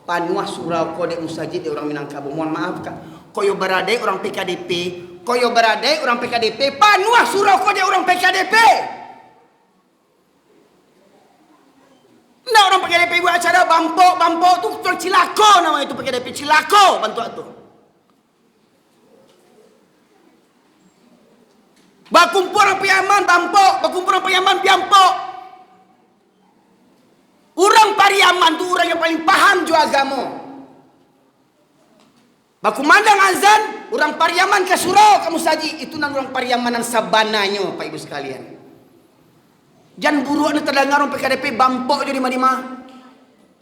panuah surau kok dek musajid orang Minangkabau. Mohon maaf kak. Koyo berade orang PKDP, koyo berade orang PKDP, panuah surau kok dek orang PKDP. Nah orang PKDP buat acara Bampo tu cilako namanya itu PKDP, cilako bantu tu. Bakumpul orang Pariaman Bampo, bakumpul orang Pariaman Biampo. Orang Pariaman tu orang yang paling paham juga agama. Bakumandang azan, orang Pariaman ke surau kamu saji, itu nang orang Pariaman nang sabananya Pak Ibu sekalian. Jangan buruk ni terdengar orang PKDP Bampok je di mana-mana.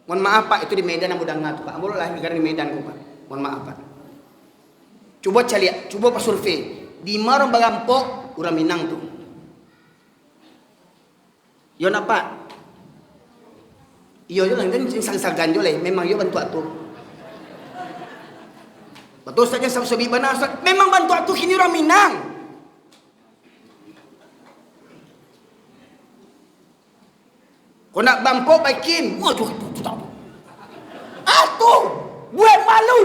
Mohon maaf Pak, itu di Medan yang mudah ngatu Pak. Boleh lah negara di Medan Pak. Mohon maaf Pak. Coba cari, coba pas survei. Di mana orang Bampok, orang Minang tu. Yo nak Pak. Iyo je lah, kan sang-sagan je lah. Memang yo bantu tu. Betul saja sabi bana. Memang bantu tu kini orang Minang. Kau nak Bampo baikin. Waduh, atuh, buat malu.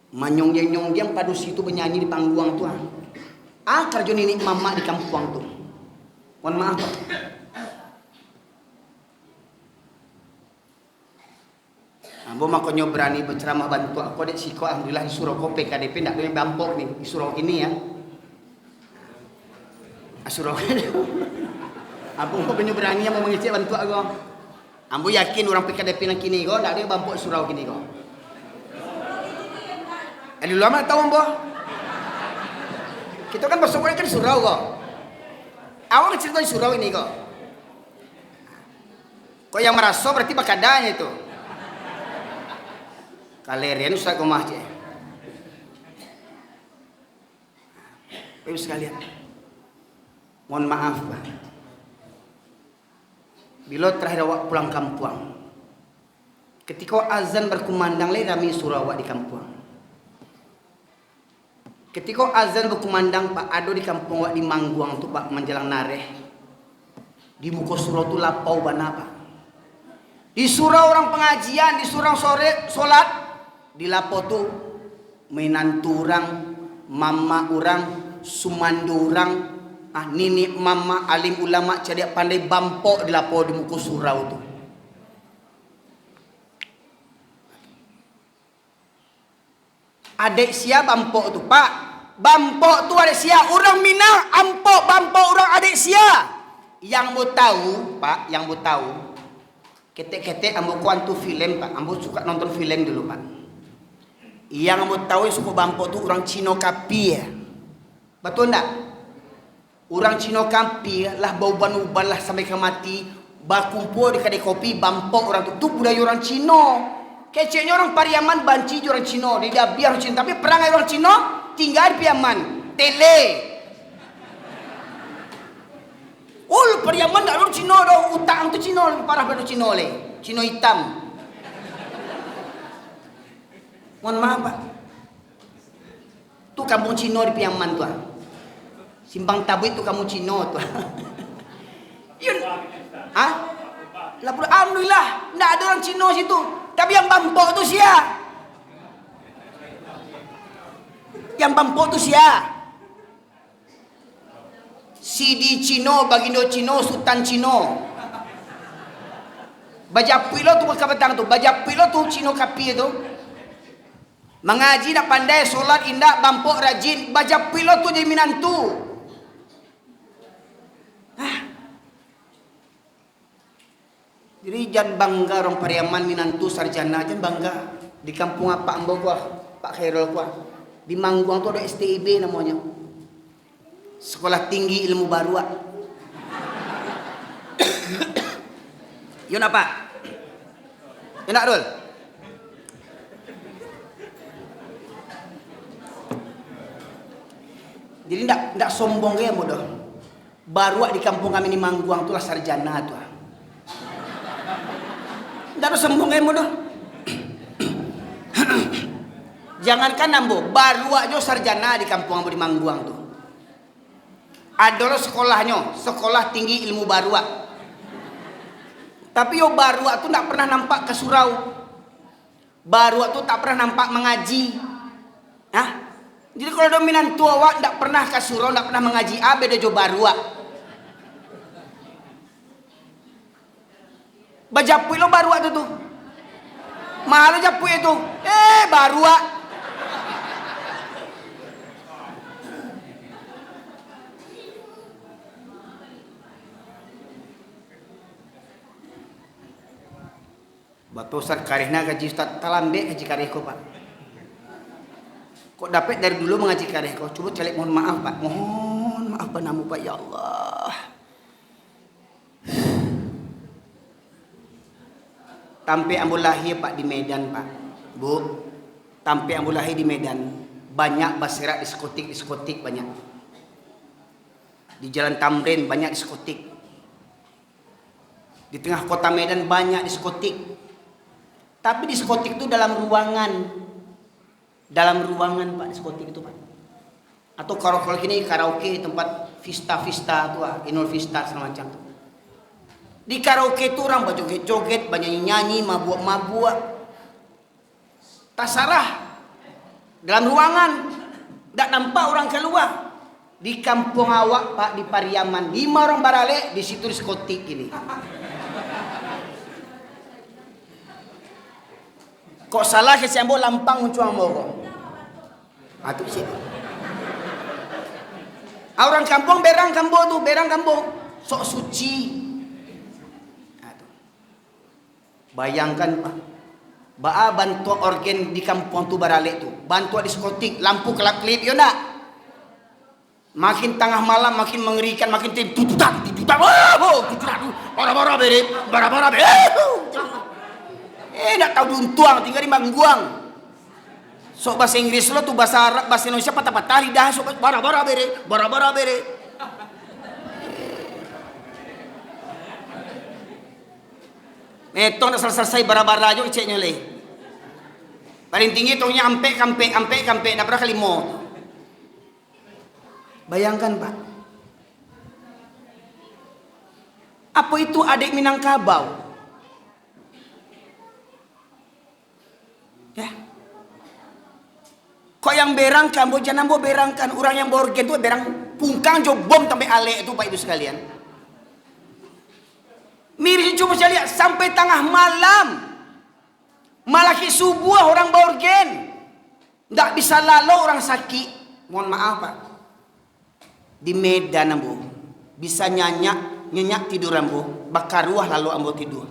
Manyong-nyong-nyong padusi itu bernyanyi di panggung tu. Kerja nenek mama di kampung tu. Mohon maaf. Ambo makanya berani berceramah bantu aku dek siko alhamdulillah di surau PKDP ndak boleh Bampo nih di surau ini ya. surau. Ambo punya berani mau mengecek bantu aku. Ambo yakin orang PKDP nang kini kok ndak ada bampu surau kini kok. Ada lama tahu ambo. Kita kan masuk kan surau kok. Awak cerita di surau ini kok. Kok yang merasa berarti bakadanya itu. Kalerian Ustaz Komah je. Bapak sekalian. Mohon maaf Pak. Bila terakhir awak pulang kampung. Ketika azan berkumandang le kami surau awak di kampung. Ketika azan berkumandang Pak Ado di kampung awak di Mangguang tu Pak menjelang nareh. Di muka surau tu lapau bana Pak. Di surau orang pengajian, di surau sore solat, di lapau tu menantu orang, mama orang, sumandu orang, nini mama alim ulama cadak pandai bampok di lapau di muka surau tu. Adik sia bampok tu Pak. Bampok tu adik sia. Orang Minang ampok bampok orang adik sia. Yang mau tahu Pak, yang mau tahu. Ketek-ketek ambo kuantu film Pak. Ambo suka nonton film dulu Pak. Yang mau tahu suku bampok tu orang Cino Kapi ya. Betul enggak? Orang Cino Kapi lah bau-ban lah sampai ke mati. Bakumpul di kedai kopi bampok orang tu. Tu budaya orang Cino. Keceknya orang Pariaman banci orang Cino, dia biar Cino, tapi perang orang Cino tinggal di Pariaman, tele. Pariaman tak ada Cino dah, utang tu Cino parah pada Cino le, Cino hitam. Mohon maaf Pak. Tu kampung Cino di Pariaman tu. Simpang Tabuit tu kampung Cino tu. Yun. Alhamdulillah, tidak ada orang Cino situ. Tapi yang bampok tu sia. Yang bampok tu sia. Sidi Cino, Bagindo Cino, Sultan Cino. Bajapilo tu bukan petang tu. Bajapilo tu Cino Kapi tu. Mengaji nak pandai, solat indah, bampok rajin. Bajapilo tu jadi minantu. Jadi jangan bangga orang Pariaman minantu sarjana, jangan bangga. Di kampung apa ambo gua, Pak Khairul gua. Di Mangguang tu ada STIB namanya. Sekolah Tinggi Ilmu Baru. Yun apa? Yun nak Rul? Jadi ndak sombong ya mudah. Baru di kampung kami di Mangguang tu lah sarjana tu. Tidak sombong kayak mudah. Jangankan nambo, baru aja sarjana di kampung ambo di Mangguang tu. Adalah sekolahnya, sekolah tinggi ilmu baru. Tapi yo baru tu tidak pernah nampak ke surau. Baru tu tak pernah nampak mengaji. Jadi kalau dominan tua awak tidak pernah ke surau, tidak pernah mengaji. Beda jo baru. Bajapui lo baru tu. Mahal japui itu. Baru. Batu sar karihna gaji Ustaz talambe gaji karihku Pak. Kok dapat dari dulu mengaji karihku? Coba calik mohon maaf Pak. Mohon maaf panamu Pak ya Allah. Tampai ambo lahir Pak di Medan Pak. Bu, tampai ambo lahir di Medan. Banyak basirat diskotik banyak. Di Jalan Tamrin banyak diskotik. Di tengah kota Medan banyak diskotik. Tapi diskotik itu dalam ruangan. Dalam ruangan Pak diskotik itu Pak. Atau kalau gini karaoke tempat vista tu Inul Vista semacam itu. Di karaoke itu orang berjoget-joget, banyak nyanyi, mabuk-mabuk. Tak salah. Dalam ruangan. Tak nampak orang keluar. Di kampung awak Pak, di Pariaman. 5 orang barale, di situ diskotik ini. Kok salah ke siambo lampang mencuang moro. Itu sih. Orang kampung berang kampung tuh, berang kampung. Sok suci. Bayangkan Pak. Baa bantu organ di kampung tu baralik tu. Bantu diskotik, lampu kelap-kelip yo nak. Makin tengah malam makin mengerikan, makin tututak. Bara-bara bere, bara-bara bere. Nak tahu duntuang tinggal di mangguang. Sok bahasa Inggris lo tuh bahasa Arab, bahasa Indonesia patah-patah lidah sok bara-bara bere, bara-bara bere. Neto nak selesai bara-bara aja ceknya le. Paling tinggi tongnya ampe kampe, nak berapa kali mau. Bayangkan Pak. Apa itu adik Minangkabau? Ya. Kok yang berangkan, bo jangan bo berangkan. Orang yang borgen itu berang pungkang jo bom sampai ale itu Pak Ibu sekalian. Miris coba saya lihat sampai tengah malam. Malaki subuh orang borgen. Nggak bisa lalu orang sakit. Mohon maaf Pak. Di Medan ambo bisa nyenyak tidur ambo. Bakar ruah lalu ambo tidur.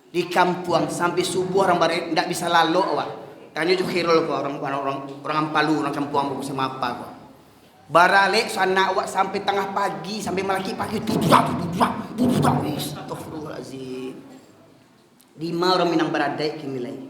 Di kampung sampai subuh orang bare nggak bisa lalu awak. Tanya juga hirul kok orang Ampalu, orang kampung ambo sama apa kok. Barale sana awak sampai tengah pagi sampai malaki pagi astagfirullahalazim. Di mana orang Minang Baradai kimilai.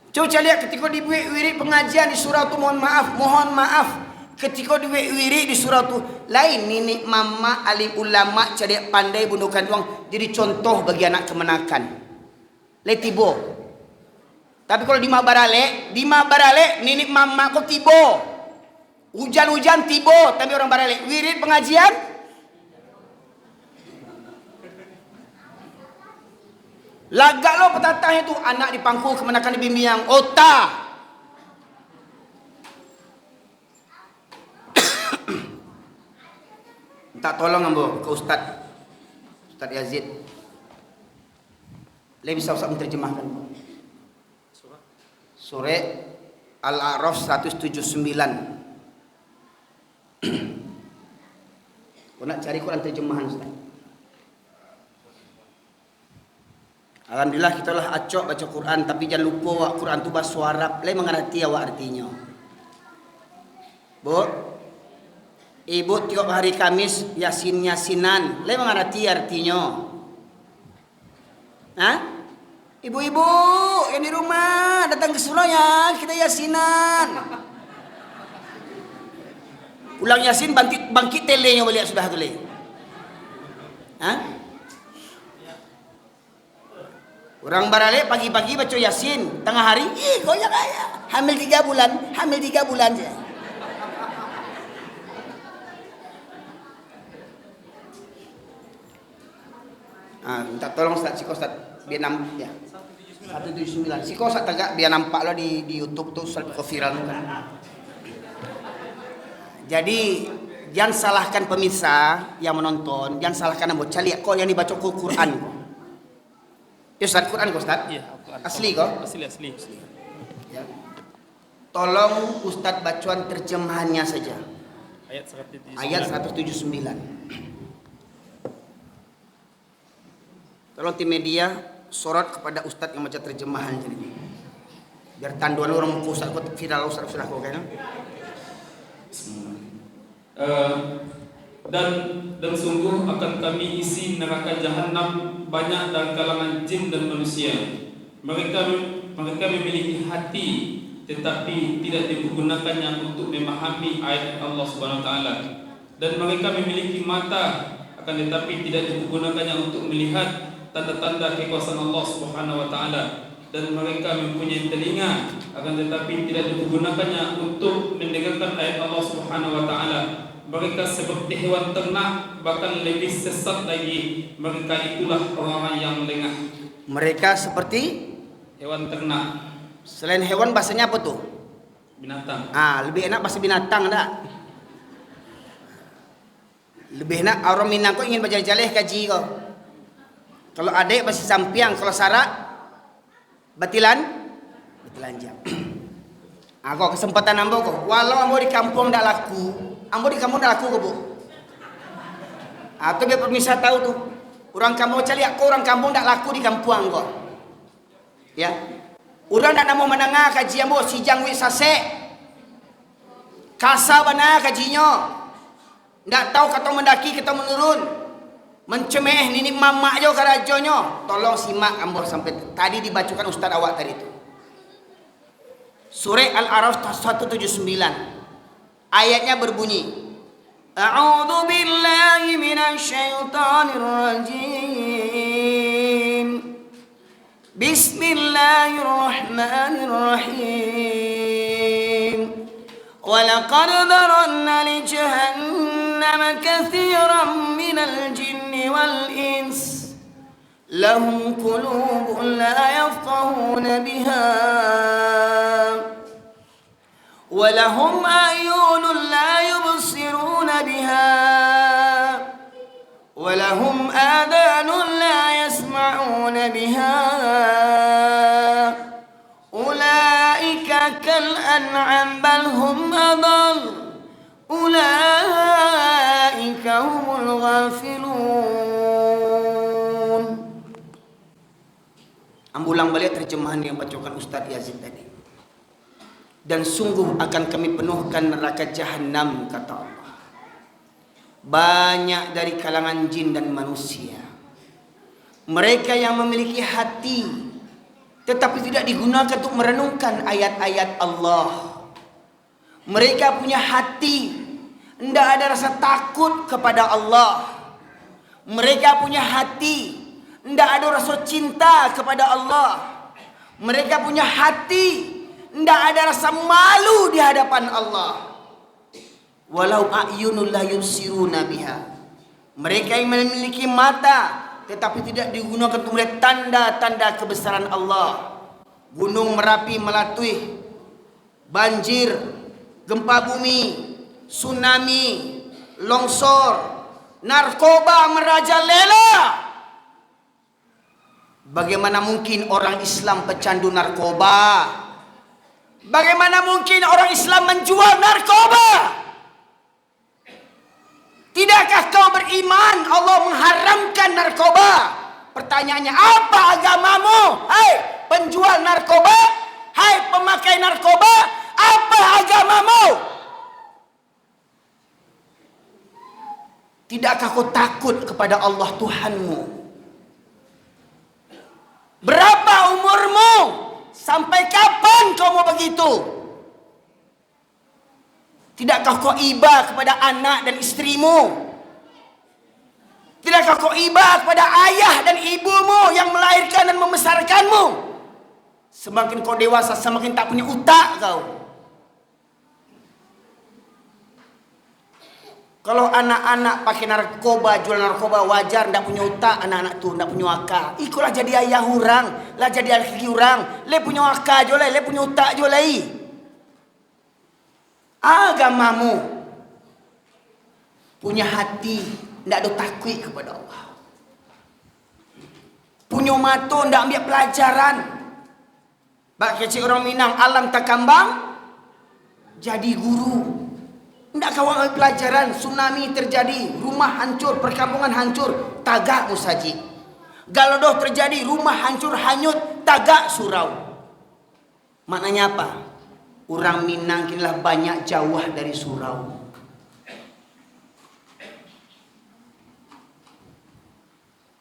Coba lihat ketika di wirid pengajian di surau tu mohon maaf. Ketika di wirid di surau tu lain nini mama alim ulama cerdik pandai bundukan uang jadi contoh bagi anak kemenakan. Letibo. Tapi kalau di Mabarale nini mama kok tibo. Hujan-hujan tibo, tapi orang Barale wirid pengajian lagak lo petatahnya tu anak di pangku kemenakan di bimbingan ota. Tak tolong ambo ke Ustaz Yazid. Lebih bisa Ustaz menerjemahkan. Surah Al-A'raf 179. Kau nak cari Quran terjemahan Ustaz. Alhamdulillah kita lah acok baca Quran, tapi jangan lupa Quran tu bahasa Arab. Lai mengerti awak artinya. Bu, ibu tiap hari Kamis yasinan. Lai mengerti artinya. Hah? Ibu-ibu yang di rumah datang ke surau ya, kita yasinan. Ulang yasin bangkit telenya balik sudah tu le. Hah? Orang Barale pagi-pagi baca Yasin, tengah hari, goyang ayah. Hamil 3 bulan je. Minta tolong Ustaz, Siko Ustaz, biar nampak ya. 179. Siko Ustaz tegak biar nampak lo di YouTube tuh Ustaz viral kan. Jadi jangan salahkan pemirsa yang menonton, jangan salahkan ambo cali kok yang dibaca Quran kok. Ya Ustaz, Quran kok Ustaz? Iya, asli kok? Asli. Ya. Tolong Ustaz bacaan terjemahannya saja. Ayat 179. Tolong tim media sorot kepada Ustaz yang baca terjemahan jadi. Biar tanduan orang muka Ustaz kok viral Ustaz sudah kok kan. Dan sungguh akan kami isi neraka jahanam banyak dari kalangan jin dan manusia. Mereka memiliki hati tetapi tidak digunakannya untuk memahami ayat Allah Subhanahu wa taala. Dan mereka memiliki mata akan tetapi tidak digunakannya untuk melihat tanda-tanda kekuasaan Allah Subhanahu wa taala. Dan mereka mempunyai telinga akan tetapi tidak digunakannya untuk mendengarkan ayat Allah Subhanahu wa taala. Mereka seperti hewan ternak, bahkan lebih sesat lagi. Mereka itulah orang-orang yang lengah. Mereka seperti hewan ternak. Selain hewan bahasanya apa tuh? Binatang. Lebih enak bahasa binatang enggak? Lebih enak orang Minang kok ingin baca jaleh kaji kok. Kalau adik bahasa sampiang, kalau sarak batilan Belanja. Aku kesempatan ambo kok. Walau ambo di kampung ndak laku, ambo di kampung ndak laku kok, Bu. Atau biar pemirsa tahu tuh. Orang kampung cari aku orang kampung ndak laku di kampung kok. Ya. Orang ndak namo menengah kaji ambo si jangwi sase. Kasa bana kajinya. Ndak tahu kata mendaki kita menurun. Mencemeh nini mama jo karajonyo. Tolong simak ambo sampai tadi dibacakan ustaz awak tadi itu. Surah Al-A'raf 179. Ayatnya berbunyi, A'udzu billahi minasy syaithanir rajim. Bismillahirrahmanirrahim. Wa laqad dharanna li jahannama katsiran minal jinni wal ins. Lahum qulubun la yafqahuna biha ولهم أعين لا يبصرون بها ولهم آذان لا يسمعون بها أولئك كالأنعام بل هم أضل أولئك هم الغافلون. Ambulang balik terjemahan yang bacakan Ustaz Yazid tadi. Dan sungguh akan kami penuhkan neraka jahanam, kata Allah, banyak dari kalangan jin dan manusia. Mereka yang memiliki hati tetapi tidak digunakan untuk merenungkan ayat-ayat Allah. Mereka punya hati, tidak ada rasa takut kepada Allah. Mereka punya hati, tidak ada rasa cinta kepada Allah. Mereka punya hati, tidak ada rasa malu di hadapan Allah. Walau a'yunul la yusiruna biha. Mereka yang memiliki mata tetapi tidak digunakan untuk melihat tanda-tanda kebesaran Allah. Gunung Merapi melatui, banjir, gempa bumi, tsunami, longsor, narkoba merajalela. Bagaimana mungkin orang Islam pecandu narkoba? Bagaimana mungkin orang Islam menjual narkoba? Tidakkah kau beriman Allah mengharamkan narkoba? Pertanyaannya, apa agamamu? Hai penjual narkoba, hai pemakai narkoba, apa agamamu? Tidakkah kau takut kepada Allah Tuhanmu? Berapa umurmu? Sampai kapan kau mau begitu? Tidakkah kau iba kepada anak dan istrimu? Tidakkah kau iba kepada ayah dan ibumu yang melahirkan dan membesarkanmu? Semakin kau dewasa, semakin tak punya otak kau. Kalau anak-anak pakai narkoba, jual narkoba, wajar, ndak punya otak anak-anak tuh, ndak punya akal. Ikulah jadi ayah orang, lah jadi anak orang, le punya akal jolai, le punya otak jolai. Agamamu punya hati, ndak ada takut kepada Allah. Punya mata, ndak ambil pelajaran. Bak kecil orang Minang, alam tak kambang, jadi guru. Tidak kau ambil pelajaran, tsunami terjadi, rumah hancur, perkampungan hancur, tagak musaji. Galodoh terjadi, rumah hancur, hanyut, tagak surau. Maknanya apa? Orang Minang kinilah banyak jauh dari surau.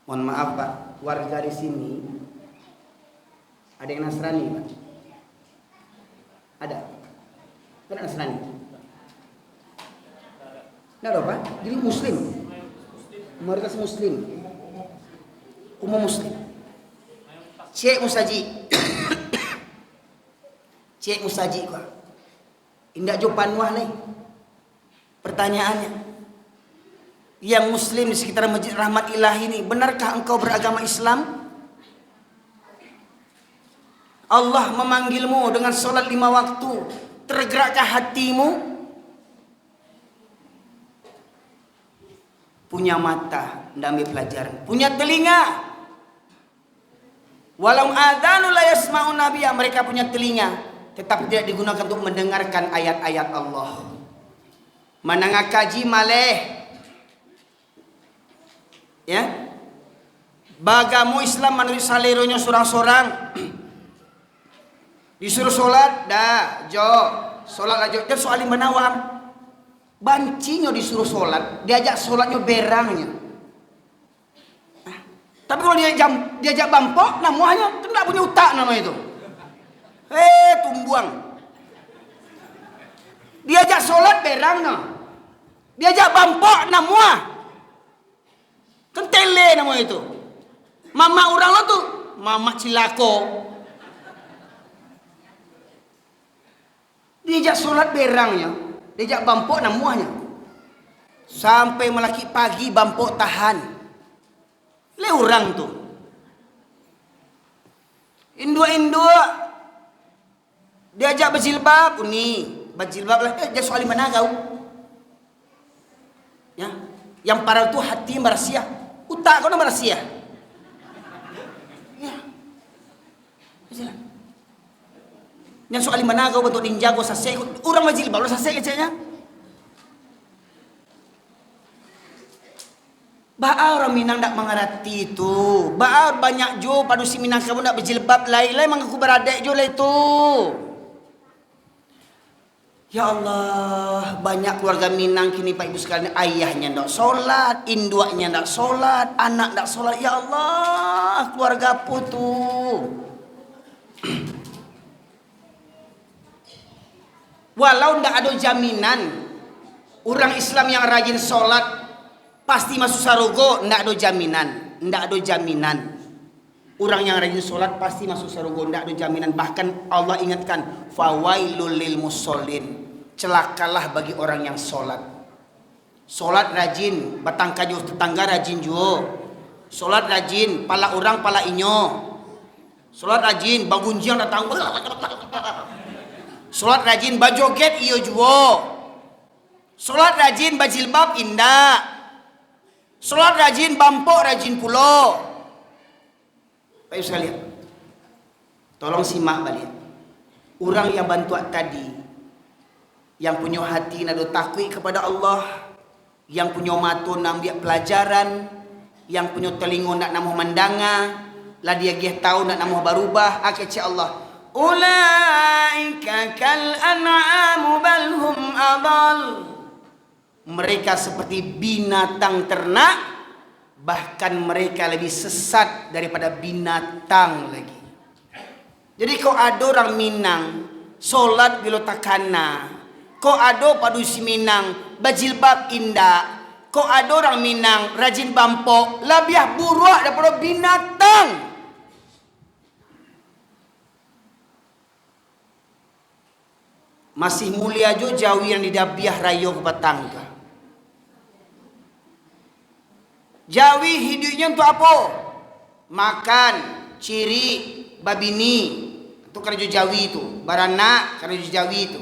Mohon maaf Pak, warga di sini ada yang Nasrani Pak? Ada? Ada Nasrani? Tidak ada Pak, jadi Muslim, mayoritas Muslim, umum Muslim. Cek musaji, cek musaji Pak, indak jawaban wah nih. Pertanyaannya, yang Muslim di sekitar Masjid Rahmat Ilahi ini, benarkah engkau beragama Islam? Allah memanggilmu dengan sholat 5 waktu, tergerakkah hatimu? Punya mata, tidak ambil pelajaran. Punya telinga, Walau adzanu la yasma'un nabiyya, mereka punya telinga tetapi tidak digunakan untuk mendengarkan ayat-ayat Allah. Mananga kaji maleh. Ya. Bagamu Islam menurut saleronya sorang-sorang. Disuruh solat dah, jo. Solat aja dan soal menawam. Bancinya disuruh solat, diajak solatnya berangnya. Tapi kalau diajak bampok, namanya kan tak punya utak nama itu. Tumbuang. Diajak solat berangnya. Diajak bampok namanya. Kan tele nama itu. Mama orang lo tuh, mama cilako. Diajak solat berangnya, diajak bampok namanya. Sampai melaki pagi bampok tahan. Le orang tuh. Indua diajak berjilbab, berjilbab lah. Dia soal mana kau? Ya, yang parah itu hati merasia, utak kau nak merasia. Ya, yang soal mana kau bentuk ninja kau sasek, orang berjilbab lo sasek kecilnya. Baar orang Minang tak mengerti itu. Baar banyak jo padu si Minang kamu nak berjilbab lai mengaku beradek jo lah itu. Ya Allah, banyak keluarga Minang kini Pak Ibu sekalian, ayahnya tak solat, induaknya tak solat, anak tak solat. Ya Allah, keluarga putu. Walau tak ada jaminan orang Islam yang rajin solat pasti masuk sarogo, ndak ada jaminan. Orang yang rajin solat pasti masuk sarogo, ndak ada jaminan. Bahkan Allah ingatkan, fawailul lil musallin, celakalah bagi orang yang solat. Solat rajin, batang kayu tetangga rajin juga. Solat rajin, pala orang pala inyo. Solat rajin, bagunjiang datang. Solat rajin, bajoget iyo juga. Solat rajin, bajilbab indah. Solat rajin, bampok rajin pulo. Baik sekalian, tolong simak balik. Orang yang bantu tadi, yang punya hati nado takwi kepada Allah, yang punya mata nambiak pelajaran, yang punya telinga nak namuh mandanga, lah dia gih tahu nak namuh berubah. Akece Allah. Ulaika kal an'am bal hum adall. Mereka seperti binatang ternak, bahkan mereka lebih sesat daripada binatang lagi. Jadi kau ada orang Minang solat bilo takana, kau ada padu si Minang bajilbab indah, kau ada orang Minang rajin bampok, lebih buruk daripada binatang. Masih mulia jo jauh yang didabiah rayo ke batangga. Jawi hidupnya untuk apa? Makan, ciri, babini. Itu karajo Jawi itu. Baranak karajo Jawi itu.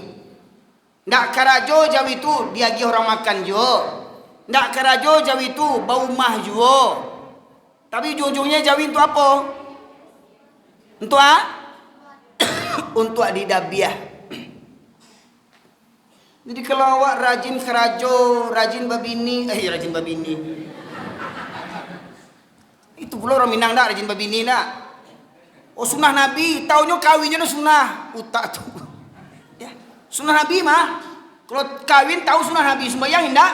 Ndak karajo Jawi itu diagi orang makan jo. Ndak karajo Jawi itu bau mah jo. Tapi ujung-ujungnya Jawi itu apa? Untuk untuk didabiah. Jadi kalau awak rajin karajo, rajin babini, rajin babini. Itu pula orang Minang dah rajin babini dah. Oh sunnah Nabi, taunya kawinnya dah sunnah. Utak tu. Ya, sunnah Nabi mah. Kalau kawin tahu sunnah Nabi, sembahyang indah.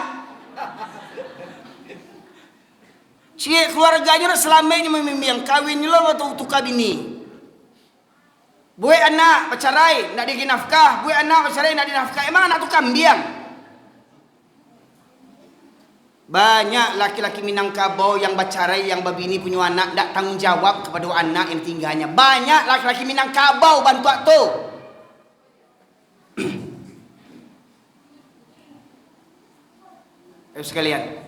Cik keluarganya dah selamanya membimbing kawinnya lo waktu tukar bini. Buat anak bercerai, nak dibagi nafkah. Buat anak bercerai, nak dinafkah. Emang anak tu kambing. Banyak laki-laki Minangkabau yang bercerai, yang berbini punya anak, tak tanggung jawab kepada anak yang tinggalnya. Banyak laki-laki Minangkabau bantu tu. Sekalian,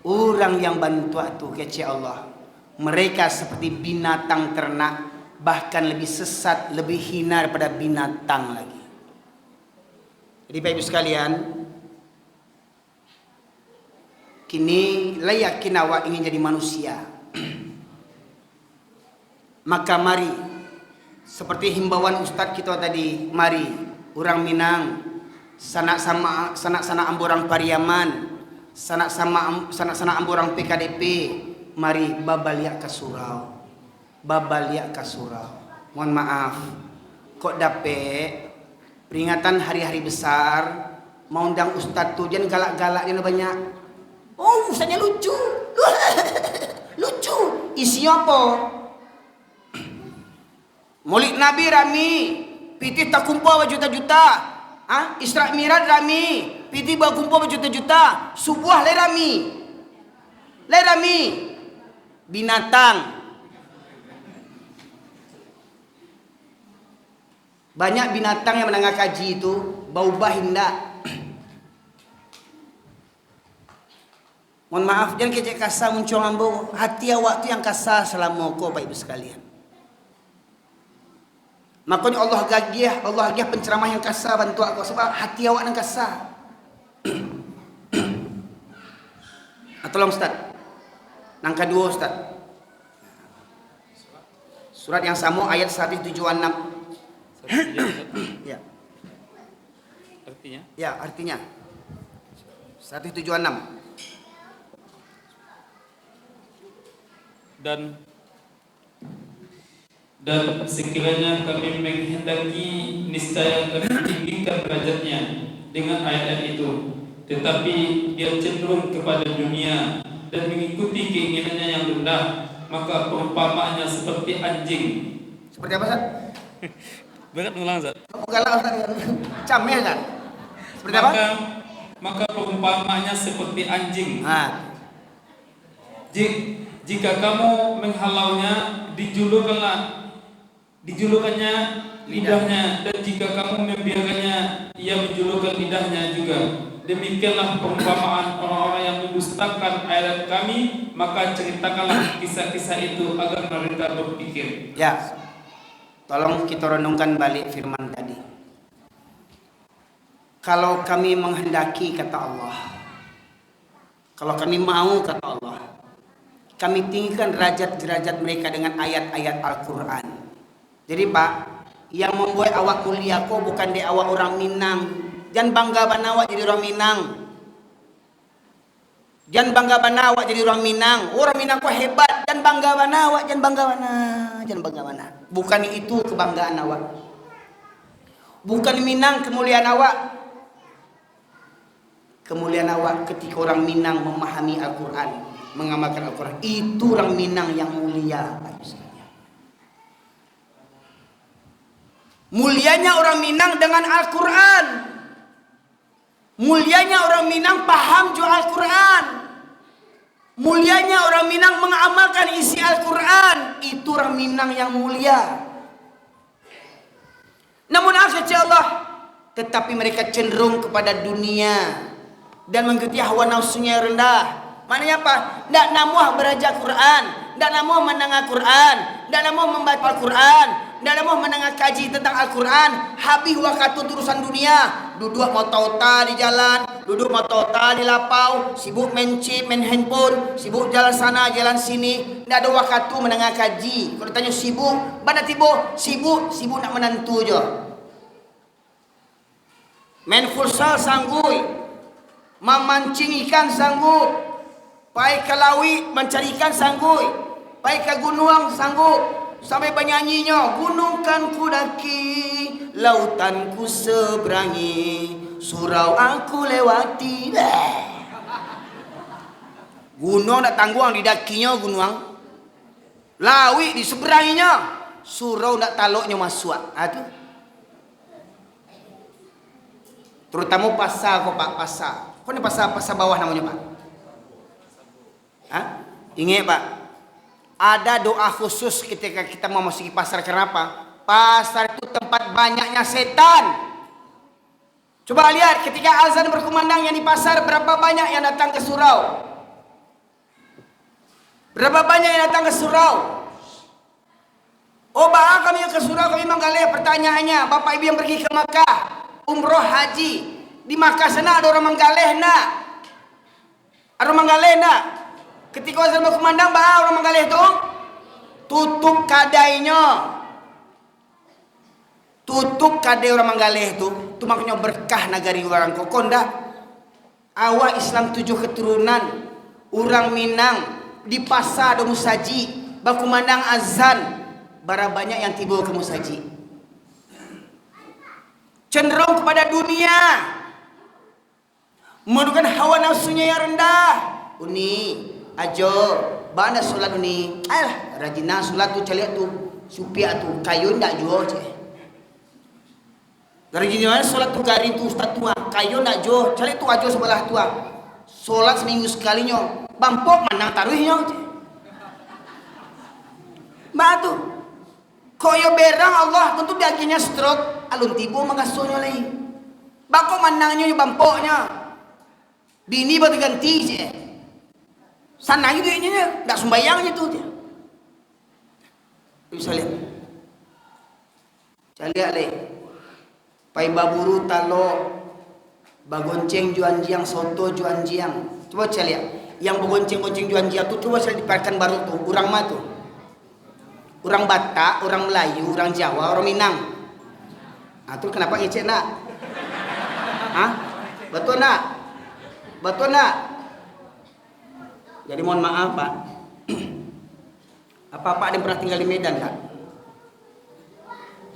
orang yang bantu tu kece Allah, mereka seperti binatang ternak, bahkan lebih sesat, lebih hina daripada binatang lagi. Jadi Bapak Ibu sekalian, kini layak awak ingin jadi manusia. Maka mari, seperti himbauan Ustadz kita tadi, mari orang Minang, sanak amborang Pariaman, sanak amborang PKDP, mari babaliak ke surau. Mohon maaf, kok dapet peringatan hari-hari besar, mau undang Ustadz tuh jangan galak-galak dia banyak. Oh, ustaznya lucu. Lucu. Isinya apa? Maulid Nabi rami, piti tak kumpul berjuta-juta. Isra Miraj rami, piti berkumpul berjuta-juta. Subuh le rami. Binatang. Banyak binatang yang menengah kaji itu bau bahinda. Mohon maaf, jangan kecek kasar muncul ambo. Hati awak tu yang kasar selama kau baik sekalian. Makanya Allah gagiah penceramah yang kasar bantu aku sebab hati awak yang kasar. Tolong Ustaz. Yang kedua Ustaz. Surat yang sama ayat 176. Ya. Artinya? Ya, artinya 176. Dan sekiranya kami menghendaki, niscaya kami tinggikan derajatnya dengan ayat-ayat itu. Tetapi dia cenderung kepada dunia dan mengikuti keinginannya yang rendah, maka perumpamaannya seperti anjing. Seperti apa Ustaz? Berat mengulang Ustaz. Bukanlah Ustaz. Camnya Ustaz. Seperti apa? Maka perumpamaannya seperti anjing. Jika kamu menghalaunya, dijulukannya lidahnya, dan jika kamu membiarkannya, ia menjulurkan lidahnya juga. Demikianlah perumpamaan orang-orang yang mendustakan ayat kami, maka ceritakanlah kisah-kisah itu agar mereka berpikir. Ya, tolong kita renungkan balik firman tadi. Kalau kami menghendaki, kata Allah, kalau kami mau, kata Allah, kami tinggikan derajat-derajat mereka dengan ayat-ayat Al-Quran. Jadi Pak, yang membuat awak mulia kok bukan di awak orang Minang. Jangan bangga bana awak jadi orang Minang. Jangan bangga bana awak jadi orang Minang. Orang Minang kok hebat. Jangan bangga bana awak, jangan bangga bana. Bukan itu kebanggaan awak. Bukan Minang kemuliaan awak. Kemuliaan awak ketika orang Minang memahami Al-Quran, mengamalkan Al-Quran. Itu orang Minang yang mulia. Mulianya orang Minang dengan Al-Quran. Mulianya orang Minang paham juga Al-Quran. Mulianya orang Minang mengamalkan isi Al-Quran. Itu orang Minang yang mulia. Namun kata Allah, tetapi mereka cenderung kepada dunia dan mengikuti hawa nafsunya yang rendah. Maknanya apa? Tidak namuh belajar Quran, tidak namuh mendengar Quran, tidak namuh membaca Al-Quran, tidak namuh mendengar kaji tentang Al-Quran. Habis waktu urusan dunia, duduk motota di jalan, duduk motota di lapau, sibuk main chip, main handphone, sibuk jalan sana jalan sini, tidak ada waktu mendengar kaji. Kalau tanya sibuk, mana tiba? Sibuk nak menantu je. Main futsal sanggui, memancing ikan sanggup, pai ke lawi mencari ikan sanggup, pai ke gunung sanggup, sampai bernyanyinya, gunung kan ku daki, lautan ku seberangi, surau aku lewati. Gunung nak tangguang didakinya gunung, lawi di seberanginya, surau nak taloknya masuk. Aduh. Terutama pasar kok Pak, pasar. Kok ini pasar bawah namanya Pak? Ingat Pak, ada doa khusus ketika kita mau masuki pasar. Kenapa? Pasar itu tempat banyaknya setan. Coba lihat ketika azan berkumandang yang di pasar, berapa banyak yang datang ke surau? Berapa banyak yang datang ke surau? Oh Pak, kami ke surau, kami menggalih. Pertanyaannya, Bapak Ibu yang pergi ke Makkah, umroh haji, di Makkah sana ada orang menggalih nak? Ada orang menggalih nak? Ketika azan berkumandang, orang menggalih tu tutup kadainya. Tutup kadai orang Manggaleh itu makanya berkah negari orang Kokonda. Awak Islam 7 keturunan, orang Minang di pasar ada musaji, baku mandang azan, bara banyak yang tiba ke musaji. Cenderung kepada dunia, menurunkan hawa nafsunya yang rendah. Uni, ajo, bana solat uni, alah, rajina solat tu caliat tu, supia tu, kayu ndak jual ceh. Dari mana solat tu gari tu ustaz tua, kayu nak jo, cari tu ajo sebelah tua. Solat seminggu sekalinya, bampok menang taruhnya. Batu, koyo berang Allah tentu dagingnya stroke, alun tibo mangasunya lagi. Bako menangnya bampoknya, bini batu ganti je. Sana itu ininya, tak sembayangnya tu dia. Bisa lihat, cari lihat leh. Pai baburu talo bagonceng juan jiang soto juan jiang. Coba saya lihat yang bagonceng juan jiang tu coba saya di Pekanbaru tu orang mah tu. Orang Batak, orang Melayu, orang Jawa, orang Minang. Ah tu kenapa ngecek nak? Hah? Betul nak? Betul nak? Jadi mohon maaf Pak. Apa Pak ada pernah tinggal di Medan tak?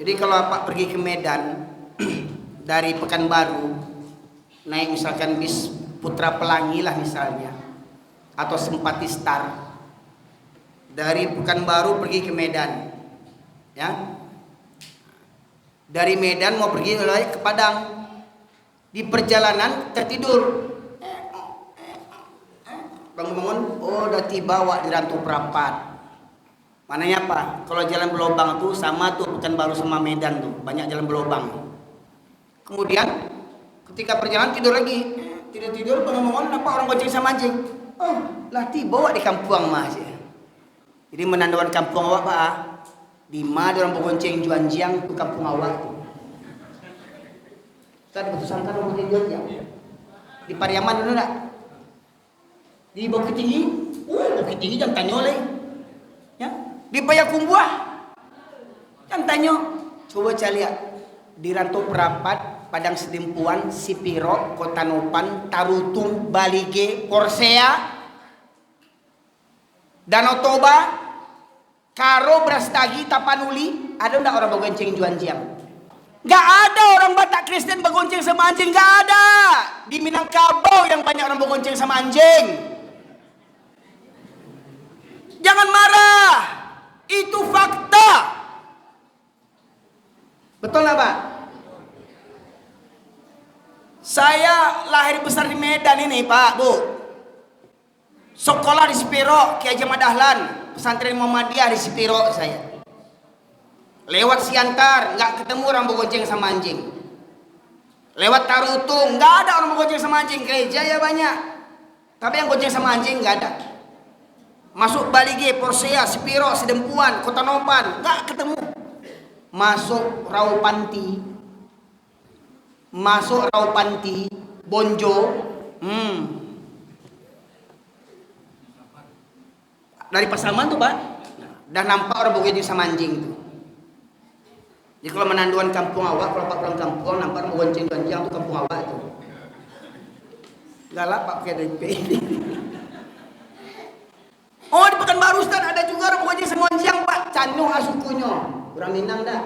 Jadi kalau Pak pergi ke Medan dari Pekanbaru naik misalkan bis Putra Pelangi lah misalnya atau Sempati Star dari Pekanbaru pergi ke Medan ya, dari Medan mau pergi ke Padang, di perjalanan tertidur bangun-bangun, oh udah tiba wak di Rantu Prapat. Mananya apa? Kalau jalan berlobang tuh sama tuh Pekanbaru sama Medan tuh banyak jalan berlobang. Kemudian ketika perjalanan tidur lagi, tidur bangun-bangun nampak orang bonceng sama anjing. Oh, lah tiba awak di kampung mah aja. Jadi menandakan kampung awak Pak. Di mana orang bonceng juan jiang tu kampung awak tu. Tadi betul sangka orang bonceng juan jiang. Di Pariaman dulu tak? Di Bukit Tinggi, Bukit Tinggi jangan tanya oleh. Ya, di Payakumbuh jangan tanya. Coba saya lihat di Rantu Prapat, Padang Sedempuan, Sipiro, Kota Nopan, Tarutung, Balige, Korsea, Danau Toba, Karo, Brastagi, Tapanuli, ada enggak orang bagonceng juan jiang? Enggak ada orang Batak Kristen bagonceng sama anjing, enggak ada. Di Minangkabau yang banyak orang bagonceng sama anjing. Jangan marah, itu fakta. Betul lah Pak? Saya lahir besar di Medan ini Pak, Bu. Sekolah di Sipiro, Ki Haji Ahmad Dahlan, pesantren Muhammadiyah di Sipiro saya. Lewat Siantar, nggak ketemu orang bogonceng sama anjing. Lewat Tarutung, nggak ada orang bogonceng sama anjing. Gereja ya banyak, tapi yang gonceng sama anjing nggak ada. Masuk Balige, Porsea, Sipiro, Sedempuan, Kota Nopan, nggak ketemu. Masuk Raupanti, Bonjo, dari Pasaman tuh Pak, dah nampak orang bogonceng sama anjing tuh. Jadi kalau menanduan kampung awak, kalau Pak pulang kampung nampak orang bogonceng juan tuh kampung awak tuh. Galak Pak pakai DP. Oh di Pekanbaru Ustaz ada juga orang bogonceng sama anjing Pak, Canu asukunya, orang Minang dah.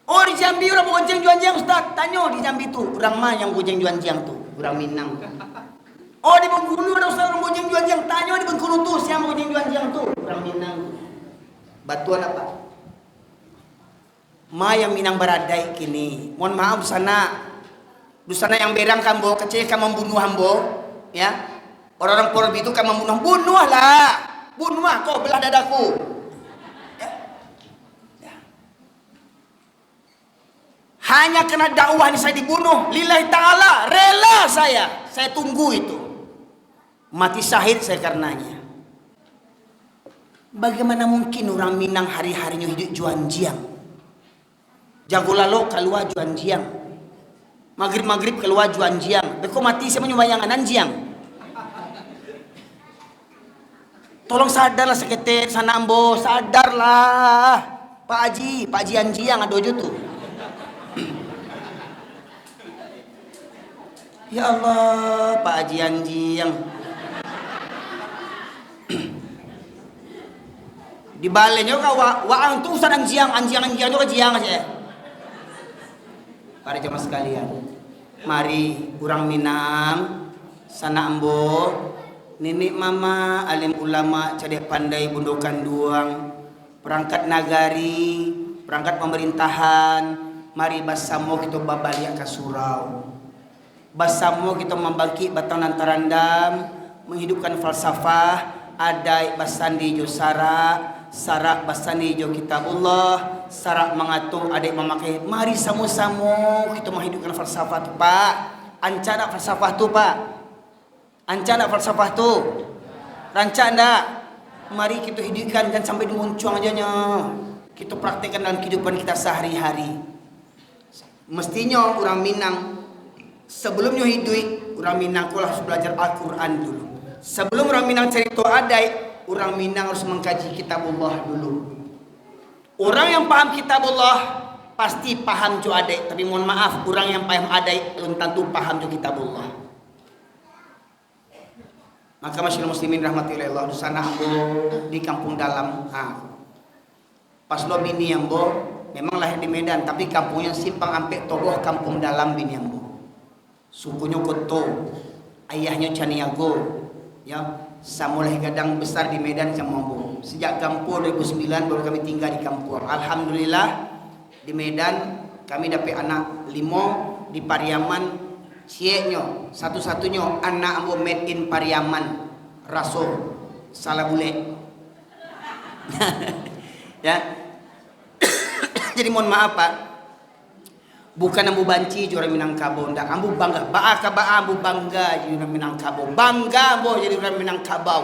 Oh di Jambi orang bogonceng juan jiang Ustaz, tanya di Jambi tuh, orang mah yang bogonceng juan jiang tuh, orang Minang. Oh di Bengkulu ada Ustaz orang bogonceng juan jiang, tanya di Bengkulu tuh siapa bogonceng juan jiang tuh, orang Minang. Batuan apa? Ma yang Minang Baradai kini, mohon maaf sana yang berang kambo, kecil kan membunuh hambo, ya. Orang-orang Porbi itu kan membunuh, bunuh kau belah dadaku. Hanya kena dakwah ini saya dibunuh, lillahi ta'ala, rela saya tunggu itu. Mati syahid saya karenanya. Bagaimana mungkin orang Minang hari-harinya hidup juan jiang? Jago lalo keluar juan jiang. Maghrib keluar juan jiang. Beko mati saya menyumbang anjiang. Tolong sadarlah seketik sana ambo, sadarlah. Pak Haji Anji yang ada tuh. Ya Allah, Pak Haji Anji yang dibaliknya kau waang tuh sadang jiang itu ke jiang aja. Para jemaah sekalian, mari kurang Minang, sana ambo, nenek mama, alim ulama, cadek pandai bundukan duang, perangkat nagari, perangkat pemerintahan, mari basamo kita babaliak ke surau. Basamo kita membangkit batang nantarandam, menghidupkan falsafah, adai basandi jo sarak basani jo kitabullah, sarak mengatur adik memakai. Mari sama-sama kita menghidupkan falsafah tu Pak. Ancana falsafah tu Pak. Ancana falsafah tu. Rancak ndak? Mari kita hidupkan dan sampai dimuncung aja nya. Kita praktekkan dalam kehidupan kita sehari-hari. Mestinya orang Minang sebelumnya hidup, orang Minang harus belajar Al-Quran dulu. Sebelum orang Minang cerita adai, orang Minang harus mengkaji kitabullah dulu. Orang yang paham kitabullah pasti paham jo adai. Tapi mohon maaf, orang yang paham adai belum tentu paham jo kitabullah. Maka masyarakat muslimin rahmatullahi Allah, di sana ambo di kampung dalam. Pas lo bini ambo memang lahir di Medan, tapi kampungnya Simpang Ampek Togoh, kampung dalam bini ambo. Sukunya Koto, ayahnya Caniago, ya. Samulai gadang besar di Medan Camambo. Sejak Kampung 2009 baru kami tinggal di Kampung. Alhamdulillah di Medan kami dapat anak 5, di Pariaman sieknya satu-satunya anak ambo made in Pariaman, Rasul salah bule. Ya. Jadi mohon maaf Pak. Bukan ambu banci orang Minangkabau, ndak ambu bangga. Ambu bangga jadi orang Minangkabau. Bangga ambu jadi orang Minangkabau.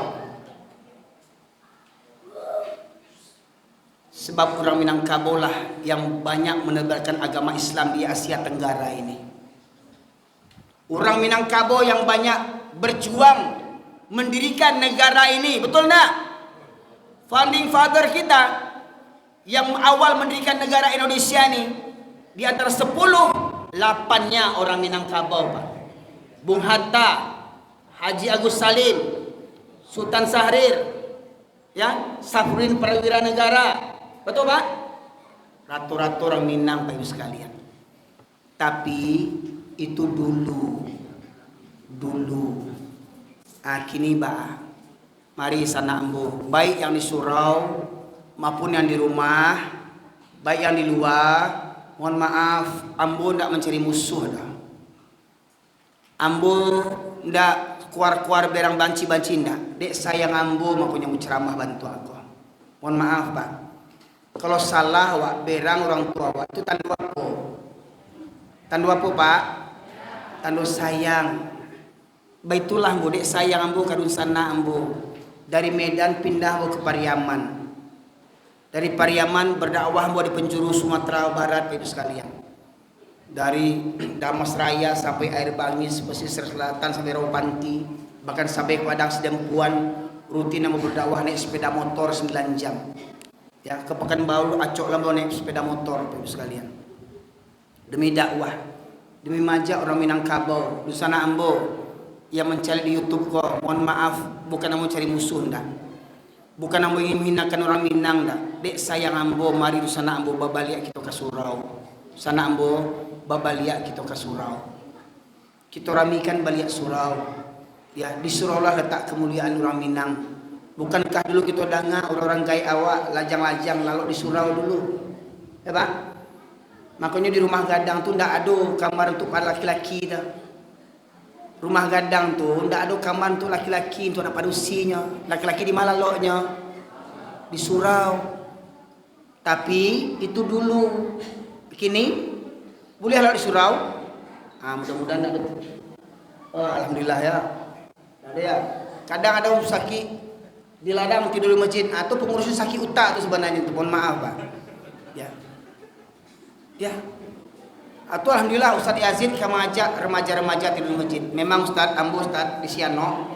Sebab orang Minangkabau lah yang banyak menebarkan agama Islam di Asia Tenggara ini. Orang Minangkabau yang banyak berjuang mendirikan negara ini, betul ndak? Founding father kita yang awal mendirikan negara Indonesia ini, di antara 10, 8-nya orang Minangkabau Pak. Bung Hatta, Haji Agus Salim, Sultan Syahrir, ya, Safruddin Perwira Negara, betul Pak? Ratu-ratu orang Minang Pak Ibu sekalian. Tapi itu dulu. Kini Pak, mari sana ambo, baik yang di surau maupun yang di rumah, baik yang di luar. Mohon maaf, ambo ndak mencari musuh dah. Ambo ndak keluar berang banci ndak. Dek sayang ambo makanya menceramah bantu aku. Mohon maaf Pak. Kalau salah wak berang orang tua wak itu tandu apa? Tandu apa Pak? Tandu sayang. Baitulah ambo dek sayang ambo kadun sana ambo. Dari Medan pindah ambo ke Pariaman. Dari Pariaman berdakwah di penjuru Sumatera Barat Ibu sekalian. Dari Damas Raya sampai Air Bangis, pesisir selatan sampai Rawapanti, bahkan sampai ke Padang Sedempuan, rutin mau berdakwah naik sepeda motor 9 jam. Ya, ke Pekanbaru acok lah naik sepeda motor Ibu sekalian. Demi dakwah, demi majak orang Minangkabau, di sana ambo yang mencari di YouTube kok. Mohon maaf, bukan mau cari musuh ndak. Bukan ambo ingin menghinakan orang Minang dah. Dek sayang ambo, mari di sana ambo babaliak kita ke surau. Sana ambo babaliak kita ke surau. Kita ramikan baliak surau. Ya, di surau lah letak kemuliaan orang Minang. Bukankah dulu kita dengar orang-orang gaya awak lajang-lajang lalu di surau dulu. Ya Pak? Makanya di rumah gadang tu ndak ada kamar untuk para laki-laki dah. Rumah gadang tu ndak ada kamar untuk laki-laki untuk anak padusinya. Laki-laki di mana loknya? Di surau. Tapi itu dulu. Kini boleh lah di surau. Mudah-mudahan ada. Oh, alhamdulillah ya. Ada ya. Kadang ada orang sakit di ladang tidur di masjid atau pengurusnya sakit utak tu sebenarnya tu. Mohon maaf Pak. Ya. Ya. Atau alhamdulillah Ustaz Yazid kami ajak remaja-remaja tidur di masjid. Memang Ustaz Ambo Ustaz di Siano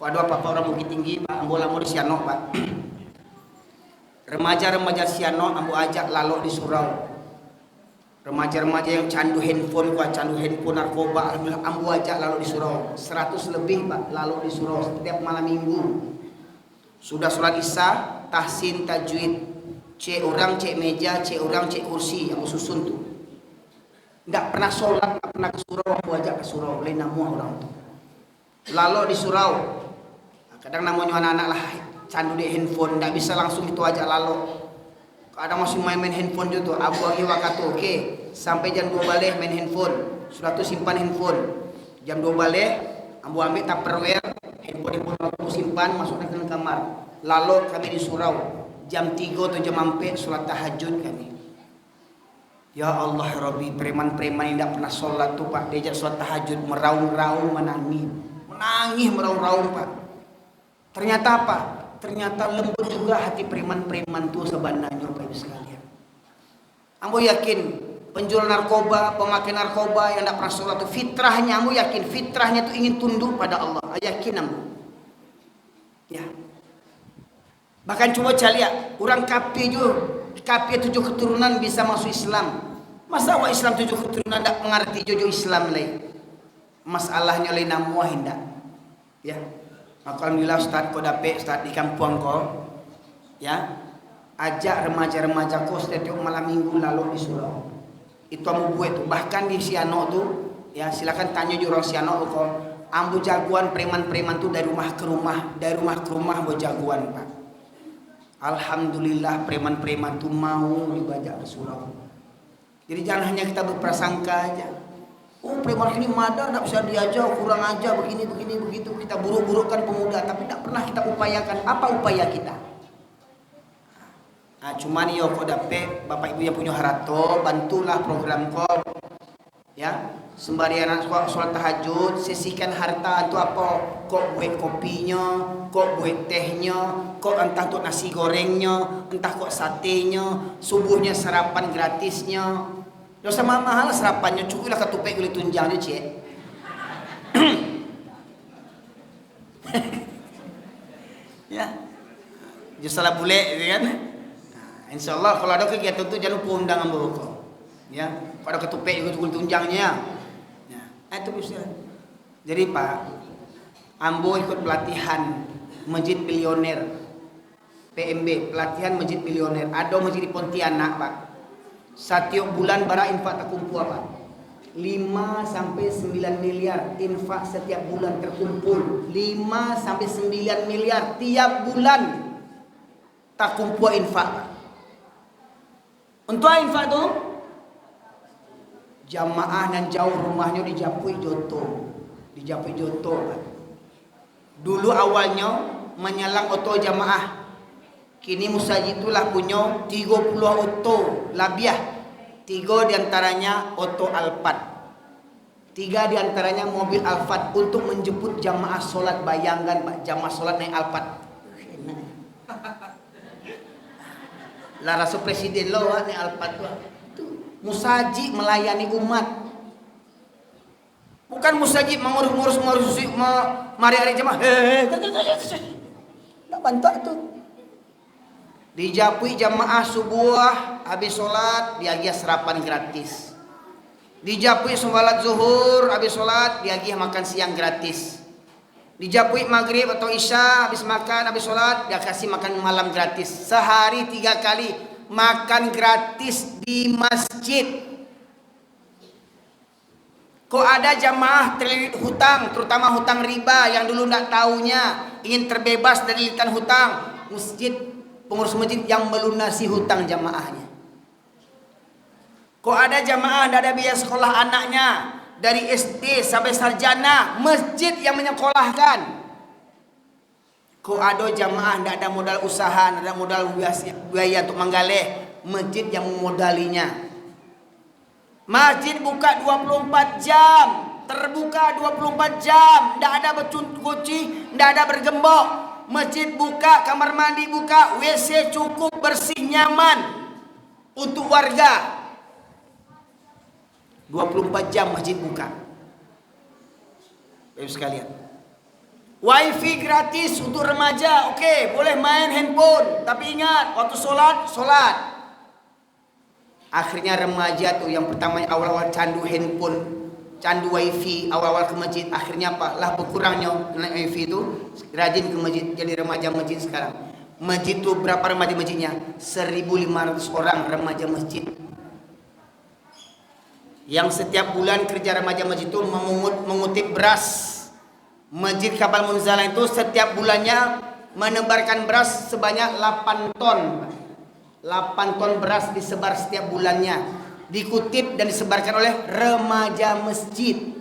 Kok ada apa-apa orang Bukit Tinggi, Pak, ambo di Siano, Pak. Remaja-remaja Siano ambo ajak lalu di surau. Remaja-remaja yang candu handphone, narkoba, ambo ajak lalu di surau. 100 lebih, Pak, lalu di surau setiap malam minggu. Sudah sholat isya, tahsin, tajwid, cek orang, cek meja, cek orang, cek kursi, yang susun tuh. Nggak pernah sholat, nggak pernah ke surau, ambo ajak ke surau, lain namuah orang tuh. Lalu di surau, kadang namanya anak-anak lah candu di handphone, nggak bisa langsung itu aja lalu. Kadang masih main-main handphone juga tuh, abu lagi waktu oke, sampai jam 2 balik main handphone, sudah tuh simpan handphone. Jam 2 balik, abu ambil tupperware, handphone aku simpan, masuk ke kamar. Lalu kami di surau, jam 3 atau jam 4 sholat tahajud kami. Ya Allah Rabbi, preman-preman yang tidak pernah sholat tuh Pak, diajak sholat tahajud, meraung-raung menangis meraung-raung Pak. Ternyata apa? Ternyata lembut juga hati preman-preman tuh sebenarnya Bapak Ibu sekalian. Ambo yakin penjual narkoba, pemakai narkoba yang tidak pernah sholat itu fitrahnya, ambo yakin fitrahnya itu ingin tunduk pada Allah. Yakin ambo. Ya. Bahkan coba lihat orang kafir 7 keturunan bisa masuk Islam. Masa orang Islam 7 keturunan tidak mengerti jojo Islam lain. Masalahnya lain namuah hendak. Ya. Maka alhamdulillah Ustaz kau dapat Ustaz di kampung kau. Ya. Ajak remaja-remaja kau setiap malam minggu lalu di surau. Itu ambo buat tuh. Bahkan di Siano tuh, ya silakan tanya di orang Siano kau. Ambo jagoan preman-preman tuh dari rumah ke rumah ambo jagoan Pak. Alhamdulillah preman-preman tuh mau dibajak ke surau. Jadi jangan hanya kita berprasangka aja. Oh preman ini madar, tidak bisa diajak, kurang aja begini begitu. Kita buruk-burukkan pemuda, tapi tidak pernah kita upayakan. Apa upaya kita? Nah, cuman yo kau dapet bapak ibu yang punya harato, bantulah program kau. Ya, sembari anak sholat tahajud, sisihkan harta itu apa? Kok buat kopinya, kok buat tehnya, kok entah untuk nasi gorengnya, entah kok satenya, subuhnya sarapan gratisnya. Dosa mahal sarapannya, cukuplah ketupek kulit tunjangnya cik. Ya, just salah bule, kan? Nah, insya Allah kalau ada kegiatan itu jangan lupa undang ambo kau. Ya, kalau ada ketupek juga kulit tunjangnya. Ya, itu bisa. Jadi Pak, ambo ikut pelatihan Masjid Bilioner, PMB, pelatihan Masjid Bilioner. Ada masjid di Pontianak Pak. Setiap bulan bara infak terkumpul Pak. 5 sampai 9 miliar infak setiap bulan terkumpul. 5 sampai 9 miliar tiap bulan terkumpul infak Pak. Untuk infak tu jamaah yang jauh rumahnya di Japui Joto. Pak. Dulu awalnya menyalang oto jamaah. Kini Musajid itulah punya 30 oto labiah. 3 diantaranya oto Alphard. 3 diantaranya mobil Alphard untuk menjemput jamaah solat. Bayangkan Pak, jamaah solat naik Alphard. Lah rasa presiden lo naik Alphard tu. Musajid melayani umat. Bukan musajid mengurus mari hari jemaah. Tak bantak tu. Dijapui jamaah subuh habis sholat diagih sarapan gratis. Dijapui sholat zuhur habis sholat diagih makan siang gratis. Dijapui maghrib atau isya habis makan habis sholat dia kasih makan malam gratis. Sehari 3 kali makan gratis di masjid. Kok ada jamaah terlilit hutang, terutama hutang riba yang dulu tidak tahunya, ingin terbebas dari lilitan hutang, pengurus masjid yang melunasi hutang jamaahnya. Kok ada jamaah tidak ada biaya sekolah anaknya dari SD sampai sarjana, masjid yang menyekolahkan. Kok ada jamaah tidak ada modal usaha, tidak ada modal biaya untuk menggalih, masjid yang memodalinya. Masjid buka 24 jam, terbuka 24 jam, tidak ada bercuci, tidak ada bergembok. Masjid buka, kamar mandi buka, WC cukup bersih nyaman untuk warga. 24 jam masjid buka. Baik sekalian. Wifi gratis untuk remaja, oke, boleh main handphone. Tapi ingat, waktu sholat. Akhirnya remaja tuh yang pertama awal-awal candu handphone, candu wifi, awal-awal ke masjid. Akhirnya apa? Lah berkurangnya wifi itu, rajin ke masjid, jadi remaja masjid sekarang. Masjid tuh berapa remaja masjidnya? 1.500 orang remaja masjid. Yang setiap bulan kerja remaja masjid itu mengutip beras. Masjid Kapal Munzalah itu setiap bulannya menebarkan beras sebanyak 8 ton. 8 ton beras disebar setiap bulannya. Dikutip dan disebarkan oleh remaja masjid.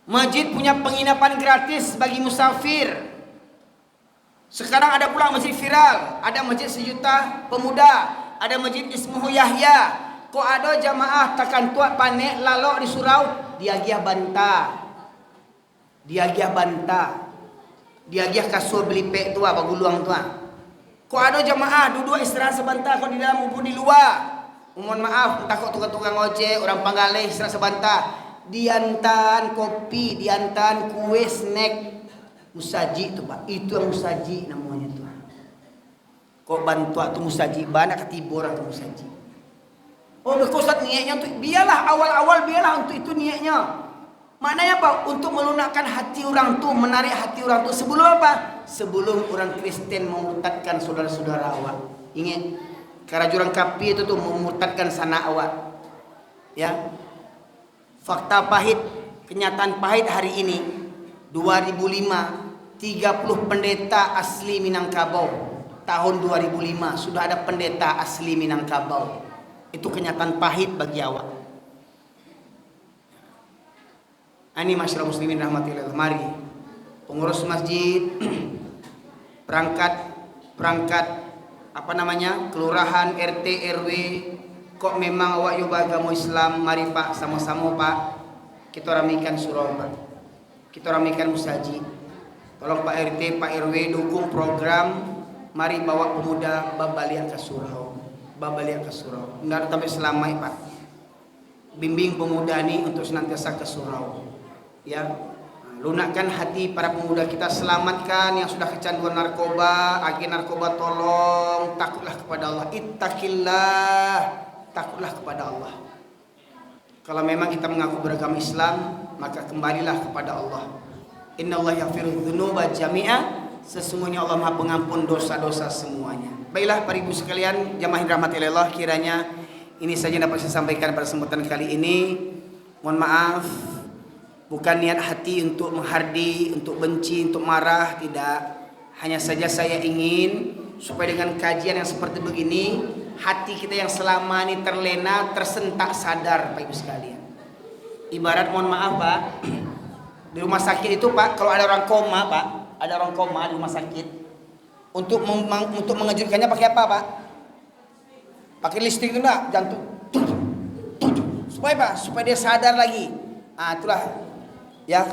Masjid punya penginapan gratis bagi musafir. Sekarang ada pula masjid viral. Ada masjid 1 juta pemuda. Ada masjid Ismuhu Yahya. Kok ada jamaah takkan tuak panek lalok di surau, diagiah bantah. Diagiah kasur belipek tua baguluang tua. Kok ada jamaah duduk istirahat sebentar kok di dalam maupun di luar. Mohon maaf, takut tukang ojek, orang Panggaleh istirahat sebentar. Diantan kopi, diantan kue, snack, musaji itu Pak. Itu yang musaji namanya tuh. Kok bantuan tuh musaji, banyak ketibur orang tuh musaji. Oh, Ustaz niatnya untuk biarlah awal-awal biarlah untuk itu niatnya. Maknanya apa? Untuk melunakkan hati orang tuh, menarik hati orang tuh. Sebelum apa? Sebelum orang Kristen memurtadkan saudara-saudara awak. Ingat, kerajuran kapi itu tuh memurtadkan sanak awak. Ya. Fakta pahit, kenyataan pahit hari ini 2005, 30 pendeta asli Minangkabau. Tahun 2005 sudah ada pendeta asli Minangkabau. Itu kenyataan pahit bagi awak. Ini masyarakat muslimin rahmatillah. Mari pengurus masjid, perangkat kelurahan, RT, RW, kok memang awak yo agama Islam, mari Pak sama-sama Pak kita ramikan surau Pak. Kita ramikan musaji. Tolong Pak RT, Pak RW dukung program mari bawa pemuda babalian ke surau. Enggak sampai selama Pak. Bimbing pemuda ini untuk senantiasa ke surau. Ya. Lunakkan hati para pemuda kita, selamatkan yang sudah kecanduan narkoba, agen narkoba tolong, takutlah kepada Allah. Ittaqillah, takutlah kepada Allah. Kalau memang kita mengaku beragama Islam, maka kembalilah kepada Allah. Innallaha yaghfiru dzunuba jami'a. Sesungguhnya Allah Maha Pengampun dosa-dosa semuanya. Baiklah para ibu sekalian, jamaah yang dirahmati Allah, kiranya ini saja dapat saya sampaikan pada kesempatan kali ini. Mohon maaf, bukan niat hati untuk menghardi, untuk benci, untuk marah, tidak. Hanya saja saya ingin supaya dengan kajian yang seperti begini, hati kita yang selama ini terlena, tersentak sadar Pak Ibu sekalian. Ibarat mohon maaf Pak, di rumah sakit itu Pak, kalau ada orang koma Pak, ada orang koma di rumah sakit, untuk mengejutkannya pakai apa Pak? Pakai listrik itu enggak? Jantung. Supaya Pak, supaya dia sadar lagi. Itulah ya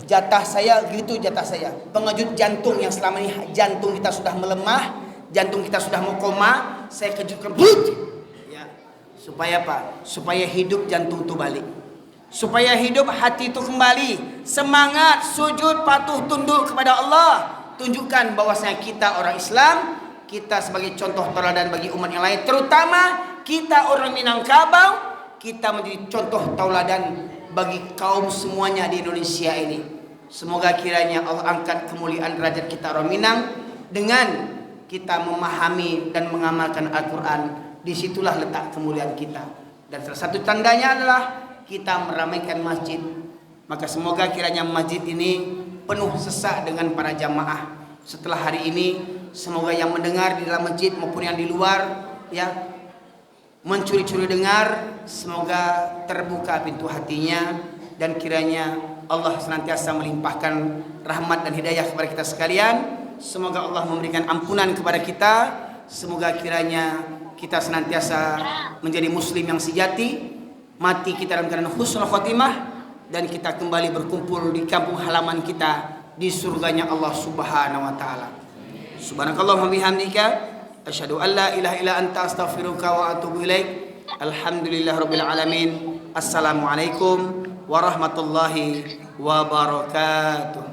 jatah saya gitu, jatah saya. Pengejut jantung yang selama ini jantung kita sudah melemah, jantung kita sudah mau koma, saya kejutkan. Ya. Supaya apa? Supaya hidup jantung itu balik. Supaya hidup hati itu kembali. Semangat, sujud, patuh, tunduk kepada Allah. Tunjukkan bahwasanya kita orang Islam, kita sebagai contoh teladan bagi umat yang lain, terutama kita orang Minangkabau, kita menjadi contoh tauladan bagi kaum semuanya di Indonesia ini. Semoga kiranya Allah angkat kemuliaan derajat kita orang Minang dengan kita memahami dan mengamalkan Al-Quran. Disitulah letak kemuliaan kita. Dan salah satu tandanya adalah kita meramaikan masjid. Maka semoga kiranya masjid ini penuh sesak dengan para jamaah. Setelah hari ini, semoga yang mendengar di dalam masjid maupun yang di luar, ya, mencuri-curi dengar, semoga terbuka pintu hatinya, dan kiranya Allah senantiasa melimpahkan rahmat dan hidayah kepada kita sekalian. Semoga Allah memberikan ampunan kepada kita. Semoga kiranya kita senantiasa menjadi muslim yang sejati, mati kita dalam keadaan husnul khotimah, dan kita kembali berkumpul di kampung halaman kita di surganya Allah Subhanahu wa taala. Subhanakallahumma bihamdika asyhadu an la ilaha illa anta astaghfiruka wa atubu ilaik. Alhamdulillahirabbil alamin. Assalamualaikum warahmatullahi wabarakatuh.